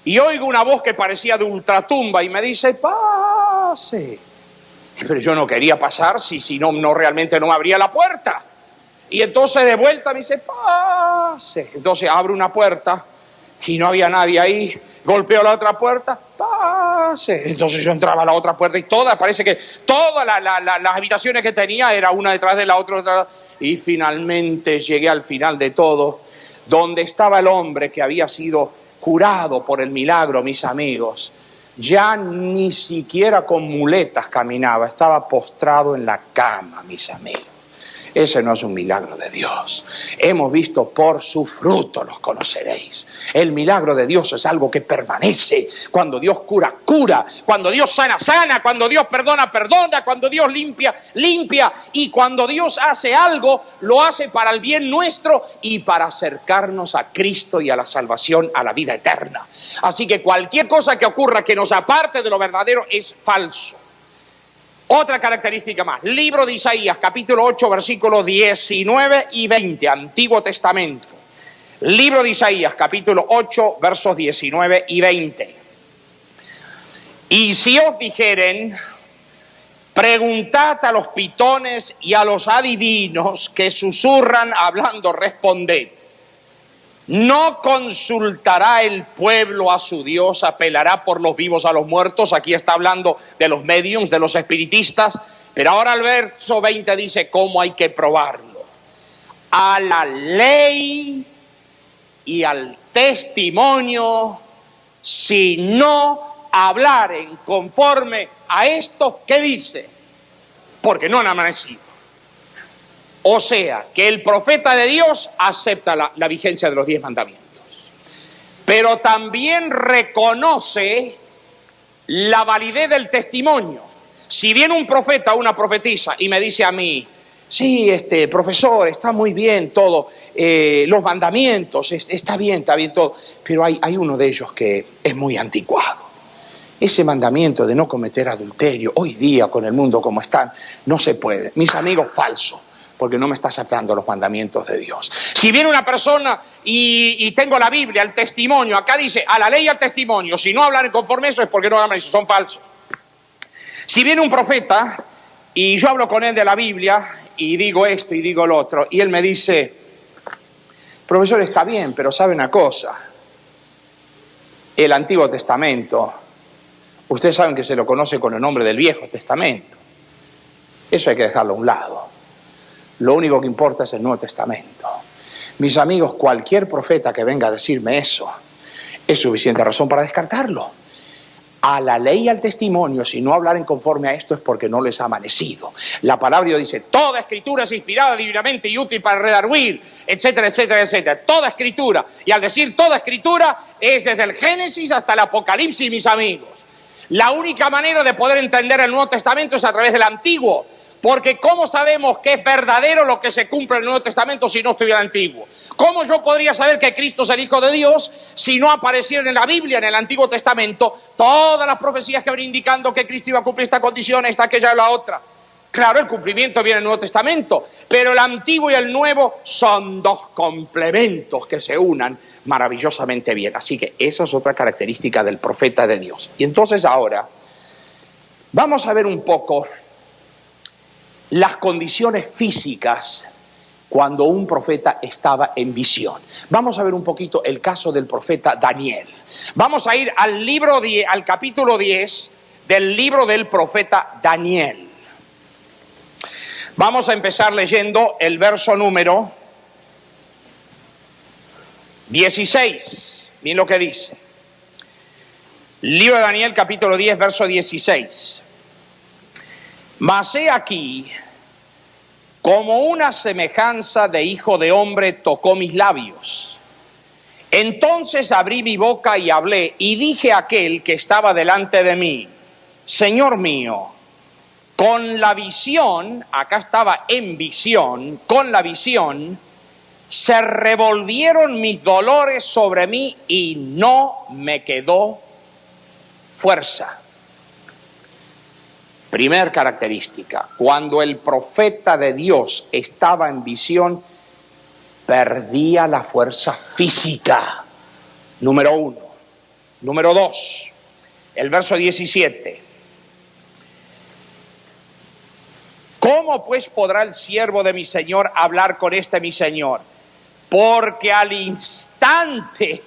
y oigo una voz que parecía de ultratumba, y me dice, pase. Pero yo no quería pasar, si no realmente no me abría la puerta. Y entonces de vuelta me dice, pase. Entonces abro una puerta, y no había nadie ahí. Golpeo la otra puerta, pase. Entonces yo entraba a la otra puerta y parece que todas las habitaciones que tenía era una detrás de la otra. Y finalmente llegué al final de todo, donde estaba el hombre que había sido curado por el milagro, mis amigos. Ya ni siquiera con muletas caminaba, estaba postrado en la cama, mis amigos. Ese no es un milagro de Dios. Hemos visto, por su fruto los conoceréis. El milagro de Dios es algo que permanece. Cuando Dios cura, cura. Cuando Dios sana, sana. Cuando Dios perdona, perdona. Cuando Dios limpia, limpia. Y cuando Dios hace algo, lo hace para el bien nuestro y para acercarnos a Cristo y a la salvación, a la vida eterna. Así que cualquier cosa que ocurra que nos aparte de lo verdadero es falso. Otra característica más, libro de Isaías, capítulo 8, versículos 19 y 20, Antiguo Testamento. Libro de Isaías, capítulo 8, versos 19 y 20. Y si os dijeren, preguntad a los pitones y a los adivinos que susurran hablando, responded. No consultará el pueblo a su Dios, apelará por los vivos a los muertos. Aquí está hablando de los mediums, de los espiritistas. Pero ahora el verso 20 dice cómo hay que probarlo. A la ley y al testimonio, si no hablaren conforme a esto que dice, porque no han amanecido. O sea, que el profeta de Dios acepta la vigencia de los 10 mandamientos, pero también reconoce la validez del testimonio. Si viene un profeta o una profetisa y me dice a mí, sí, profesor, está muy bien todo, los mandamientos, está bien todo, pero hay uno de ellos que es muy anticuado. Ese mandamiento de no cometer adulterio, hoy día con el mundo como están, no se puede. Mis amigos, falso, porque no me está aceptando los mandamientos de Dios. Si viene una persona y tengo la Biblia, el testimonio, acá dice, a la ley y al testimonio, si no hablan conforme eso es porque no hablan eso, son falsos. Si viene un profeta y yo hablo con él de la Biblia y digo esto y digo lo otro, y él me dice, profesor, está bien, pero sabe una cosa, el Antiguo Testamento, ustedes saben que se lo conoce con el nombre del Viejo Testamento, eso hay que dejarlo a un lado, lo único que importa es el Nuevo Testamento. Mis amigos, cualquier profeta que venga a decirme eso, es suficiente razón para descartarlo. A la ley y al testimonio, si no hablaren conforme a esto es porque no les ha amanecido. La palabra de Dios dice, toda escritura es inspirada divinamente y útil para redarguir, etcétera, etcétera, etcétera. Toda escritura. Y al decir toda escritura, es desde el Génesis hasta el Apocalipsis, mis amigos. La única manera de poder entender el Nuevo Testamento es a través del Antiguo. Porque ¿cómo sabemos que es verdadero lo que se cumple en el Nuevo Testamento si no estuviera Antiguo? ¿Cómo yo podría saber que Cristo es el Hijo de Dios si no aparecieran en la Biblia, en el Antiguo Testamento, todas las profecías que van indicando que Cristo iba a cumplir esta condición, esta, aquella y la otra? Claro, el cumplimiento viene en el Nuevo Testamento, pero el Antiguo y el Nuevo son dos complementos que se unan maravillosamente bien. Así que esa es otra característica del profeta de Dios. Y entonces ahora vamos a ver un poco las condiciones físicas cuando un profeta estaba en visión. Vamos a ver un poquito el caso del profeta Daniel. Vamos a ir al capítulo 10 del libro del profeta Daniel. Vamos a empezar leyendo el verso número 16. Miren lo que dice. Libro de Daniel, capítulo 10, verso 16. Mas he aquí, como una semejanza de hijo de hombre tocó mis labios. Entonces abrí mi boca y hablé, y dije a aquel que estaba delante de mí, Señor mío, con la visión, acá estaba en visión, con la visión, se revolvieron mis dolores sobre mí y no me quedó fuerza. Primer característica, cuando el profeta de Dios estaba en visión, perdía la fuerza física. Número 1. Número 2, el verso 17. ¿Cómo pues podrá el siervo de mi Señor hablar con mi Señor? Porque al instante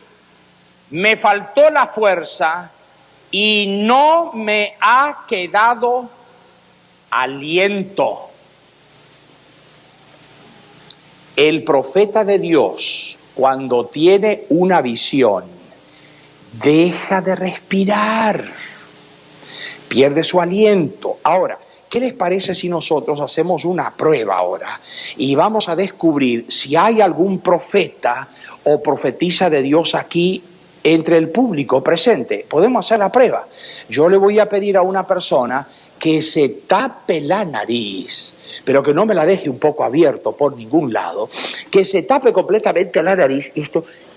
me faltó la fuerza y no me ha quedado aliento. El profeta de Dios, cuando tiene una visión, deja de respirar, pierde su aliento. Ahora, ¿qué les parece si nosotros hacemos una prueba ahora y vamos a descubrir si hay algún profeta o profetisa de Dios aquí entre el público presente? Podemos hacer la prueba. Yo le voy a pedir a una persona que se tape la nariz, pero que no me la deje un poco abierto por ningún lado, que se tape completamente la nariz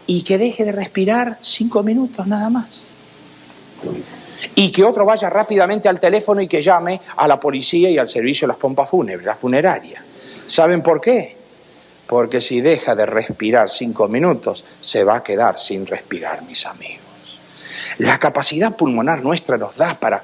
y que deje de respirar 5 minutos nada más. Y que otro vaya rápidamente al teléfono y que llame a la policía y al servicio de las pompas fúnebres, la funeraria. ¿Saben por qué? Porque si deja de respirar 5 minutos, se va a quedar sin respirar, mis amigos. La capacidad pulmonar nuestra nos da para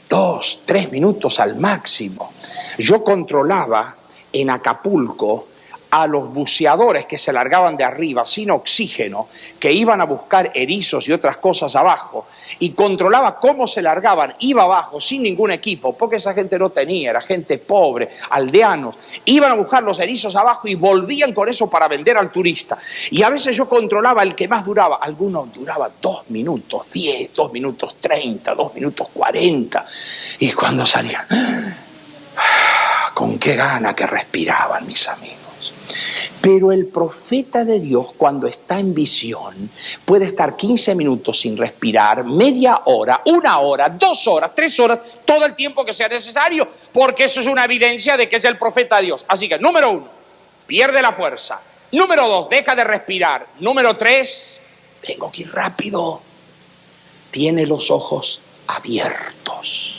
2, 3 minutos al máximo. Yo controlaba en Acapulco a los buceadores que se largaban de arriba sin oxígeno, que iban a buscar erizos y otras cosas abajo, y controlaba cómo se largaban, iba abajo sin ningún equipo, porque esa gente no tenía, era gente pobre, aldeanos, iban a buscar los erizos abajo y volvían con eso para vender al turista. Y a veces yo controlaba el que más duraba, algunos duraban 2 minutos 10, 2 minutos 30, 2 minutos 40, y cuando salían, con qué gana que respiraban, mis amigos. Pero el profeta de Dios, cuando está en visión, puede estar 15 minutos sin respirar, media hora, 1 hora, 2 horas, 3 horas, todo el tiempo que sea necesario, porque eso es una evidencia de que es el profeta de Dios. Así que, número 1, pierde la fuerza. Número 2, deja de respirar. Número 3, tengo que ir rápido. Tiene los ojos abiertos.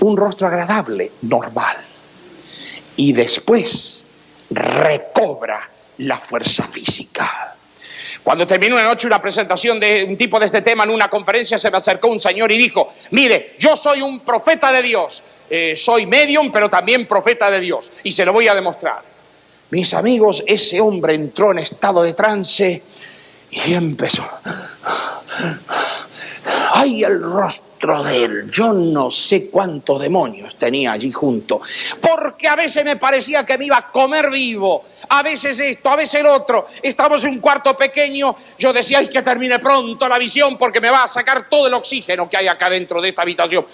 Un rostro agradable, normal. Y después recobra la fuerza física. Cuando terminó una noche una presentación de un tipo de este tema en una conferencia, se me acercó un señor y dijo: mire, yo soy un profeta de Dios, soy medium, pero también profeta de Dios, y se lo voy a demostrar. Mis amigos, ese hombre entró en estado de trance y empezó. ¡Ay, el rostro de él! Yo no sé cuántos demonios tenía allí junto, porque a veces me parecía que me iba a comer vivo, a veces esto, a veces el otro. Estábamos en un cuarto pequeño, yo decía: ¡ay, que termine pronto la visión, porque me va a sacar todo el oxígeno que hay acá dentro de esta habitación!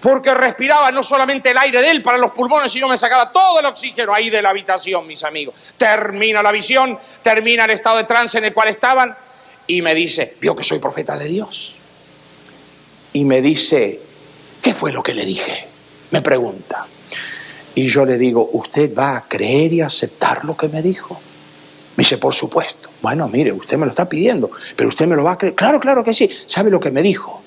Porque respiraba no solamente el aire de él para los pulmones, sino me sacaba todo el oxígeno ahí de la habitación, mis amigos. Termina la visión, termina el estado de trance en el cual estaban, y me dice: ¿vio que soy profeta de Dios? Y me dice: ¿qué fue lo que le dije? Me pregunta. Y yo le digo: ¿usted va a creer y aceptar lo que me dijo? Me dice: por supuesto. Bueno, mire, usted me lo está pidiendo, pero usted me lo va a creer. Claro que sí. ¿Sabe lo que me dijo?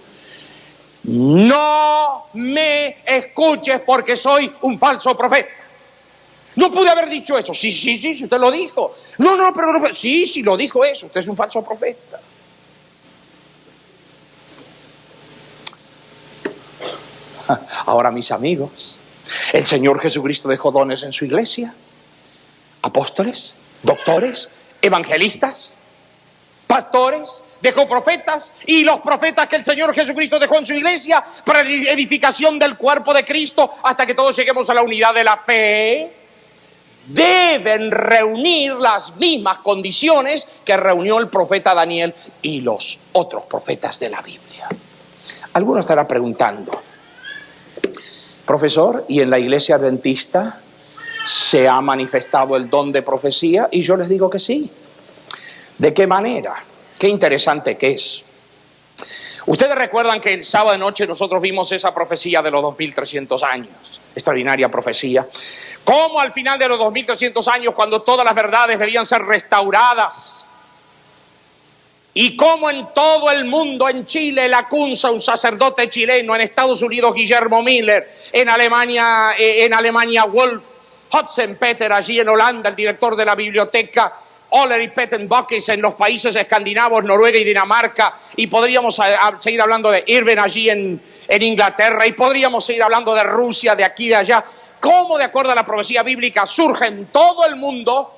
No me escuches porque soy un falso profeta. No pude haber dicho eso. Sí, usted lo dijo. No, pero sí, lo dijo eso. Usted es un falso profeta. Ahora, mis amigos, el Señor Jesucristo dejó dones en su iglesia: apóstoles, doctores, evangelistas, pastores, dejó profetas, y los profetas que el Señor Jesucristo dejó en su iglesia para la edificación del cuerpo de Cristo hasta que todos lleguemos a la unidad de la fe, deben reunir las mismas condiciones que reunió el profeta Daniel y los otros profetas de la Biblia. Alguno estará preguntando: profesor, ¿y en la iglesia adventista se ha manifestado el don de profecía? Y yo les digo que sí. ¿De qué manera? Qué interesante que es. Ustedes recuerdan que el sábado de noche nosotros vimos esa profecía de los 2300 años, extraordinaria profecía. Cómo al final de los 2300 años, cuando todas las verdades debían ser restauradas, y cómo en todo el mundo, en Chile, Lacunza, un sacerdote chileno, en Estados Unidos, Guillermo Miller, en Alemania, Wolf Hotzenpeter, allí en Holanda, el director de la biblioteca, Oller y Pettenbocks en los países escandinavos, Noruega y Dinamarca, y podríamos seguir hablando de Irving allí en Inglaterra, y podríamos seguir hablando de Rusia, de aquí y de allá. Cómo, de acuerdo a la profecía bíblica, surge en todo el mundo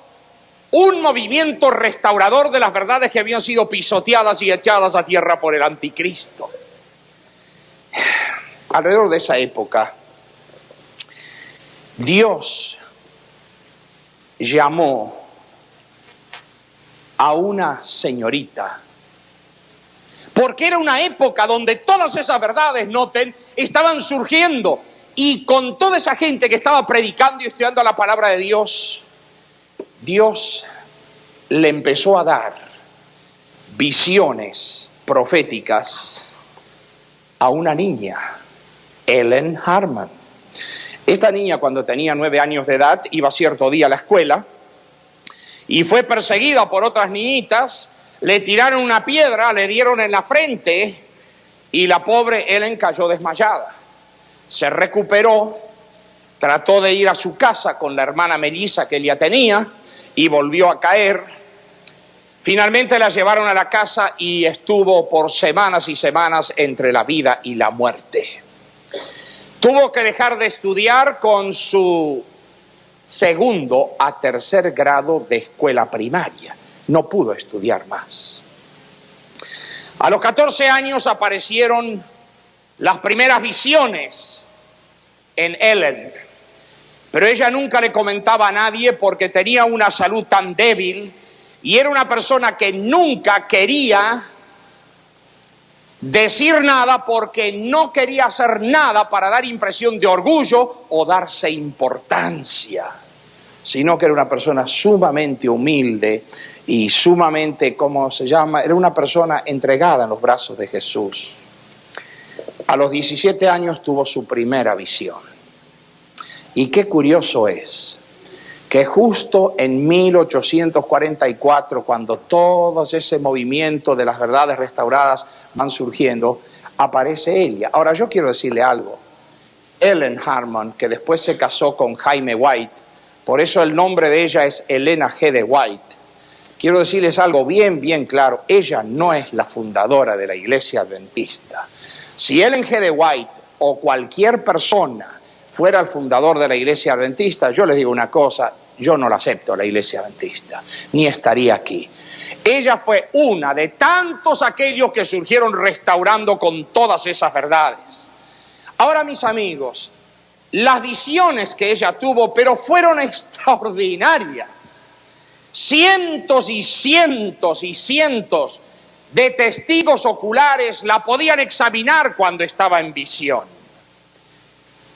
un movimiento restaurador de las verdades que habían sido pisoteadas y echadas a tierra por el anticristo. Alrededor de esa época, Dios llamó a una señorita, porque era una época donde todas esas verdades, noten, estaban surgiendo, y con toda esa gente que estaba predicando y estudiando la palabra de Dios, Dios le empezó a dar visiones proféticas a una niña, Ellen Harman. Esta niña, cuando tenía 9 años de edad, iba cierto día a la escuela y fue perseguida por otras niñitas. Le tiraron una piedra, le dieron en la frente y la pobre Ellen cayó desmayada. Se recuperó, trató de ir a su casa con la hermana Melissa que ella tenía, y volvió a caer. Finalmente la llevaron a la casa y estuvo por semanas y semanas entre la vida y la muerte. Tuvo que dejar de estudiar con su segundo a tercer grado de escuela primaria. No pudo estudiar más. A los 14 años aparecieron las primeras visiones en Ellen. Pero ella nunca le comentaba a nadie porque tenía una salud tan débil y era una persona que nunca quería decir nada porque no quería hacer nada para dar impresión de orgullo o darse importancia, sino que era una persona sumamente humilde y sumamente, era una persona entregada en los brazos de Jesús. A los 17 años tuvo su primera visión. Y qué curioso es que justo en 1844, cuando todo ese movimiento de las verdades restauradas van surgiendo, aparece ella. Ahora yo quiero decirle algo. Ellen Harmon, que después se casó con Jaime White, por eso el nombre de ella es Elena G. de White. Quiero decirles algo bien claro, ella no es la fundadora de la Iglesia Adventista. Si Ellen G. de White o cualquier persona fuera el fundador de la Iglesia Adventista, yo les digo una cosa, yo no la acepto, la Iglesia Adventista, ni estaría aquí. Ella fue una de tantos aquellos que surgieron restaurando con todas esas verdades. Ahora, mis amigos, las visiones que ella tuvo, pero fueron extraordinarias. Cientos y cientos y cientos de testigos oculares la podían examinar cuando estaba en visión.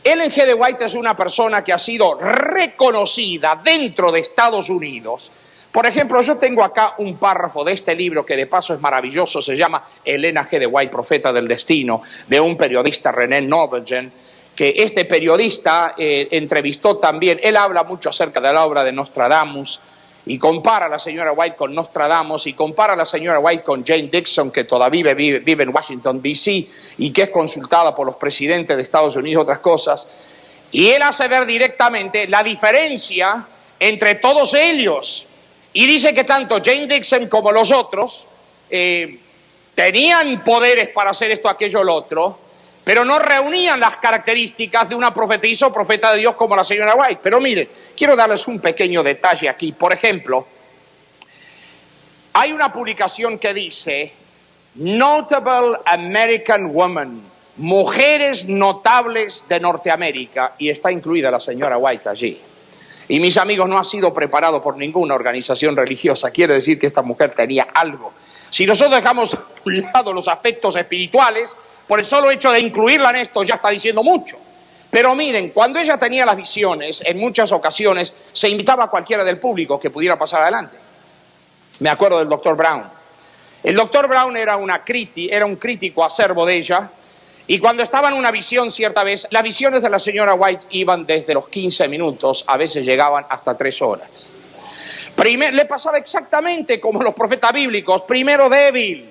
Ellen G. de White es una persona que ha sido reconocida dentro de Estados Unidos. Por ejemplo, yo tengo acá un párrafo de este libro que de paso es maravilloso, se llama Elena G. de White, Profeta del Destino, de un periodista, René Novelgen, que este periodista entrevistó también. Él habla mucho acerca de la obra de Nostradamus y compara a la señora White con Nostradamus y compara a la señora White con Jane Dixon, que todavía vive en Washington, D.C. y que es consultada por los presidentes de Estados Unidos y otras cosas. Y él hace ver directamente la diferencia entre todos ellos. Y dice que tanto Jane Dixon como los otros tenían poderes para hacer esto, aquello, lo otro, pero no reunían las características de una profetisa o profeta de Dios como la señora White. Pero miren, quiero darles un pequeño detalle aquí. Por ejemplo, hay una publicación que dice Notable American Women, mujeres notables de Norteamérica, y está incluida la señora White allí. Y mis amigos, no ha sido preparado por ninguna organización religiosa. Quiere decir que esta mujer tenía algo. Si nosotros dejamos a un lado los aspectos espirituales, por el solo hecho de incluirla en esto ya está diciendo mucho. Pero miren, cuando ella tenía las visiones, en muchas ocasiones se invitaba a cualquiera del público que pudiera pasar adelante. Me acuerdo del Dr. Brown. El Dr. Brown era un crítico acerbo de ella. Y cuando estaba en una visión cierta vez, las visiones de la señora White iban desde los 15 minutos, a veces llegaban hasta 3 horas. Le pasaba exactamente como los profetas bíblicos, primero débil,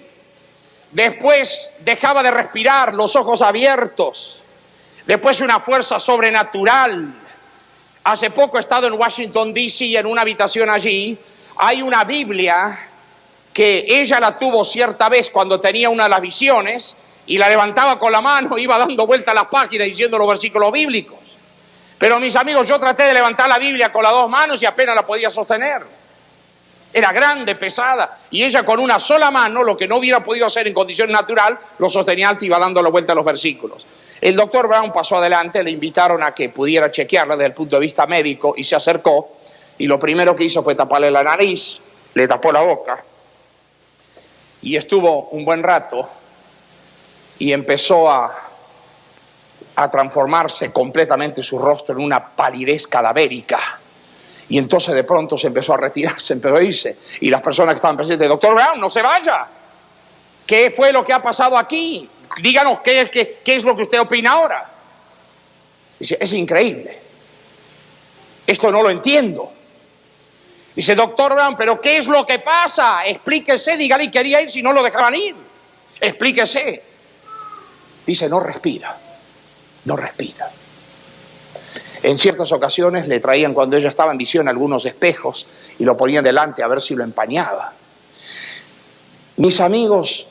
después dejaba de respirar, los ojos abiertos, después una fuerza sobrenatural. Hace poco he estado en Washington, D.C., en una habitación allí, hay una Biblia que ella la tuvo cierta vez cuando tenía una de las visiones, y la levantaba con la mano, iba dando vuelta a las páginas diciendo los versículos bíblicos. Pero mis amigos, yo traté de levantar la Biblia con las 2 manos y apenas la podía sostener. Era grande, pesada, y ella con una sola mano, lo que no hubiera podido hacer en condición natural, lo sostenía alto y iba dando la vuelta a los versículos. El doctor Brown pasó adelante, le invitaron a que pudiera chequearla desde el punto de vista médico y se acercó, y lo primero que hizo fue taparle la nariz, le tapó la boca, y estuvo un buen rato, y empezó a transformarse completamente su rostro en una palidez cadavérica. Y entonces de pronto se empezó a retirar, se empezó a irse. Y las personas que estaban presentes, doctor Brown, no se vaya. ¿Qué fue lo que ha pasado aquí? Díganos qué es lo que usted opina ahora. Dice, es increíble. Esto no lo entiendo. Dice, doctor Brown, ¿pero qué es lo que pasa? Explíquese, dígale, quería ir si no lo dejaban ir. Explíquese. Dice, no respira, no respira. En ciertas ocasiones le traían, cuando ella estaba en visión, algunos espejos y lo ponían delante a ver si lo empañaba. Mis amigos,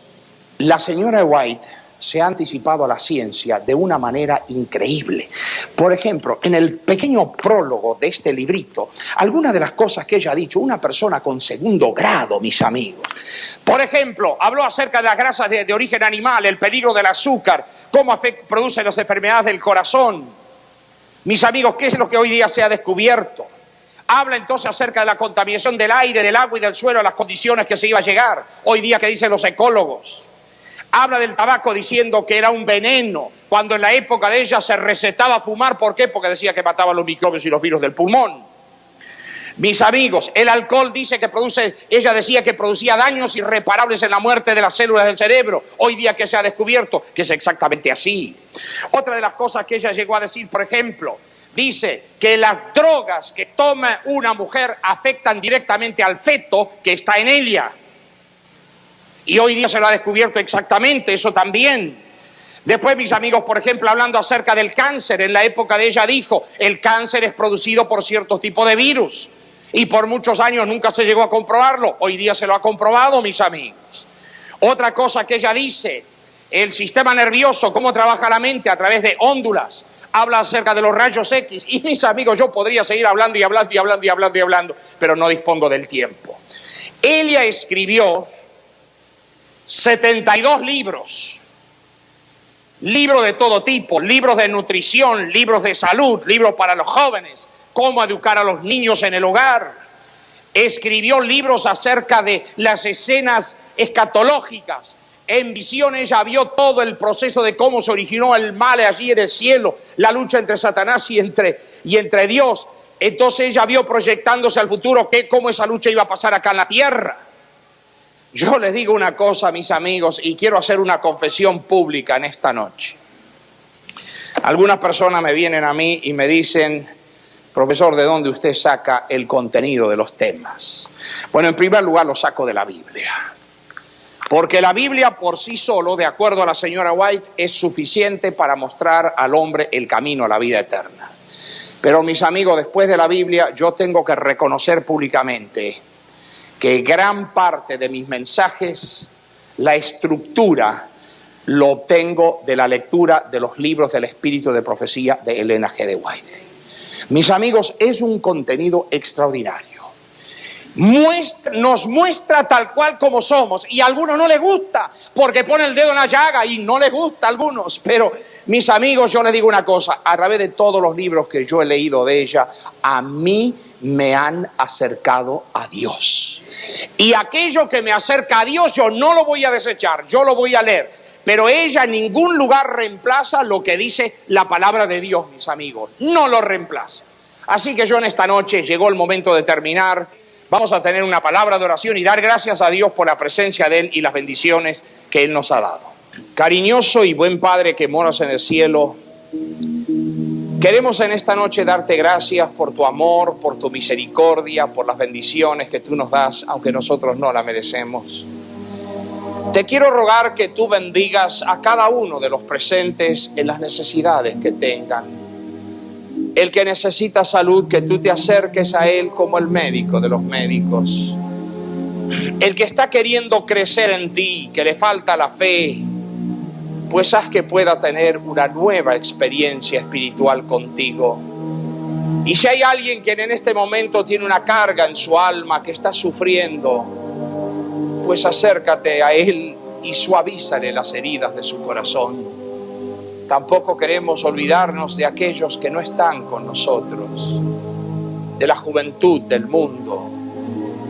la señora White se ha anticipado a la ciencia de una manera increíble. Por ejemplo, en el pequeño prólogo de este librito, algunas de las cosas que ella ha dicho, una persona con 2º grado, mis amigos. Por ejemplo, habló acerca de las grasas de origen animal, el peligro del azúcar, cómo produce las enfermedades del corazón. Mis amigos, ¿qué es lo que hoy día se ha descubierto? Habla entonces acerca de la contaminación del aire, del agua y del suelo, a las condiciones que se iba a llegar. Hoy día, ¿qué dicen los ecólogos? Habla del tabaco diciendo que era un veneno, cuando en la época de ella se recetaba fumar. ¿Por qué? Porque decía que mataba los microbios y los virus del pulmón. Mis amigos, el alcohol dice que ella decía que producía daños irreparables en la muerte de las células del cerebro. Hoy día que se ha descubierto que es exactamente así. Otra de las cosas que ella llegó a decir, por ejemplo, Dice que las drogas que toma una mujer afectan directamente al feto que está en ella. Y hoy día se lo ha descubierto exactamente eso también. Después, mis amigos, por ejemplo, hablando acerca del cáncer, en la época de ella dijo, el cáncer es producido por cierto tipo de virus. Y por muchos años nunca se llegó a comprobarlo. Hoy día se lo ha comprobado, mis amigos. Otra cosa que ella dice, el sistema nervioso, cómo trabaja la mente a través de óndulas. Habla acerca de los rayos X. Y mis amigos, yo podría seguir hablando y hablando y hablando y hablando y hablando, pero no dispongo del tiempo. Ella escribió 72 libros. Libros de todo tipo, libros de nutrición, libros de salud, libros para los jóvenes, cómo educar a los niños en el hogar. Escribió libros acerca de las escenas escatológicas. En visión ella vio todo el proceso de cómo se originó el mal allí en el cielo, la lucha entre Satanás y entre Dios. Entonces ella vio proyectándose al futuro cómo esa lucha iba a pasar acá en la tierra. Yo les digo una cosa, mis amigos, y quiero hacer una confesión pública en esta noche. Algunas personas me vienen a mí y me dicen, profesor, ¿de dónde usted saca el contenido de los temas? Bueno, en primer lugar lo saco de la Biblia. Porque la Biblia por sí solo, de acuerdo a la señora White, es suficiente para mostrar al hombre el camino a la vida eterna. Pero mis amigos, después de la Biblia, yo tengo que reconocer públicamente que gran parte de mis mensajes, la estructura, lo obtengo de la lectura de los libros del Espíritu de Profecía de Ellen G. de White. Mis amigos, es un contenido extraordinario. Nos muestra tal cual como somos, y a algunos no les gusta, porque pone el dedo en la llaga y no les gusta a algunos, pero mis amigos, yo les digo una cosa, a través de todos los libros que yo he leído de ella, a mí me han acercado a Dios. Y aquello que me acerca a Dios, yo no lo voy a desechar, yo lo voy a leer. Pero ella en ningún lugar reemplaza lo que dice la palabra de Dios, mis amigos. No lo reemplaza. Así que yo en esta noche, llegó el momento de terminar. Vamos a tener una palabra de oración y dar gracias a Dios por la presencia de Él y las bendiciones que Él nos ha dado. Cariñoso y buen Padre que moras en el cielo, queremos en esta noche darte gracias por tu amor, por tu misericordia, por las bendiciones que tú nos das, aunque nosotros no las merecemos. Te quiero rogar que tú bendigas a cada uno de los presentes en las necesidades que tengan. El que necesita salud, que tú te acerques a él como el médico de los médicos. El que está queriendo crecer en ti, que le falta la fe, pues haz que pueda tener una nueva experiencia espiritual contigo. Y si hay alguien que en este momento tiene una carga en su alma, que está sufriendo, pues acércate a él y suavízale las heridas de su corazón. Tampoco queremos olvidarnos de aquellos que no están con nosotros, de la juventud del mundo,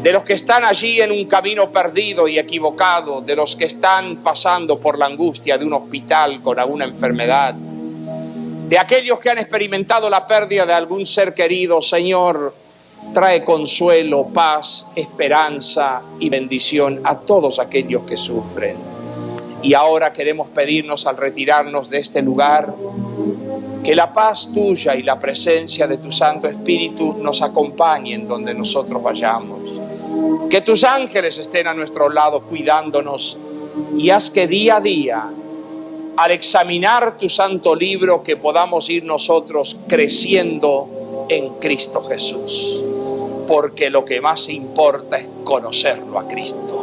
de los que están allí en un camino perdido y equivocado, de los que están pasando por la angustia de un hospital con alguna enfermedad, de aquellos que han experimentado la pérdida de algún ser querido. Señor, trae consuelo, paz, esperanza y bendición a todos aquellos que sufren. Y ahora queremos pedirnos al retirarnos de este lugar, que la paz tuya y la presencia de tu Santo Espíritu nos acompañen donde nosotros vayamos. Que tus ángeles estén a nuestro lado cuidándonos, y haz que día a día, al examinar tu santo libro, que podamos ir nosotros creciendo en Cristo Jesús. Porque lo que más importa es conocerlo a Cristo.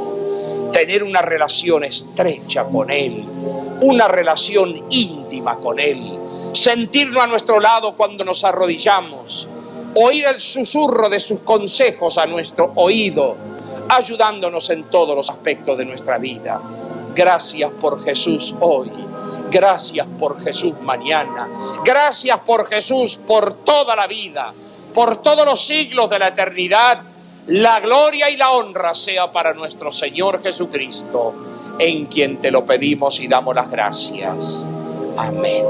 Tener una relación estrecha con Él, una relación íntima con Él, sentirlo a nuestro lado cuando nos arrodillamos, oír el susurro de sus consejos a nuestro oído, ayudándonos en todos los aspectos de nuestra vida. Gracias por Jesús hoy, gracias por Jesús mañana, gracias por Jesús por toda la vida, por todos los siglos de la eternidad. La gloria y la honra sea para nuestro Señor Jesucristo, en quien te lo pedimos y damos las gracias. Amén.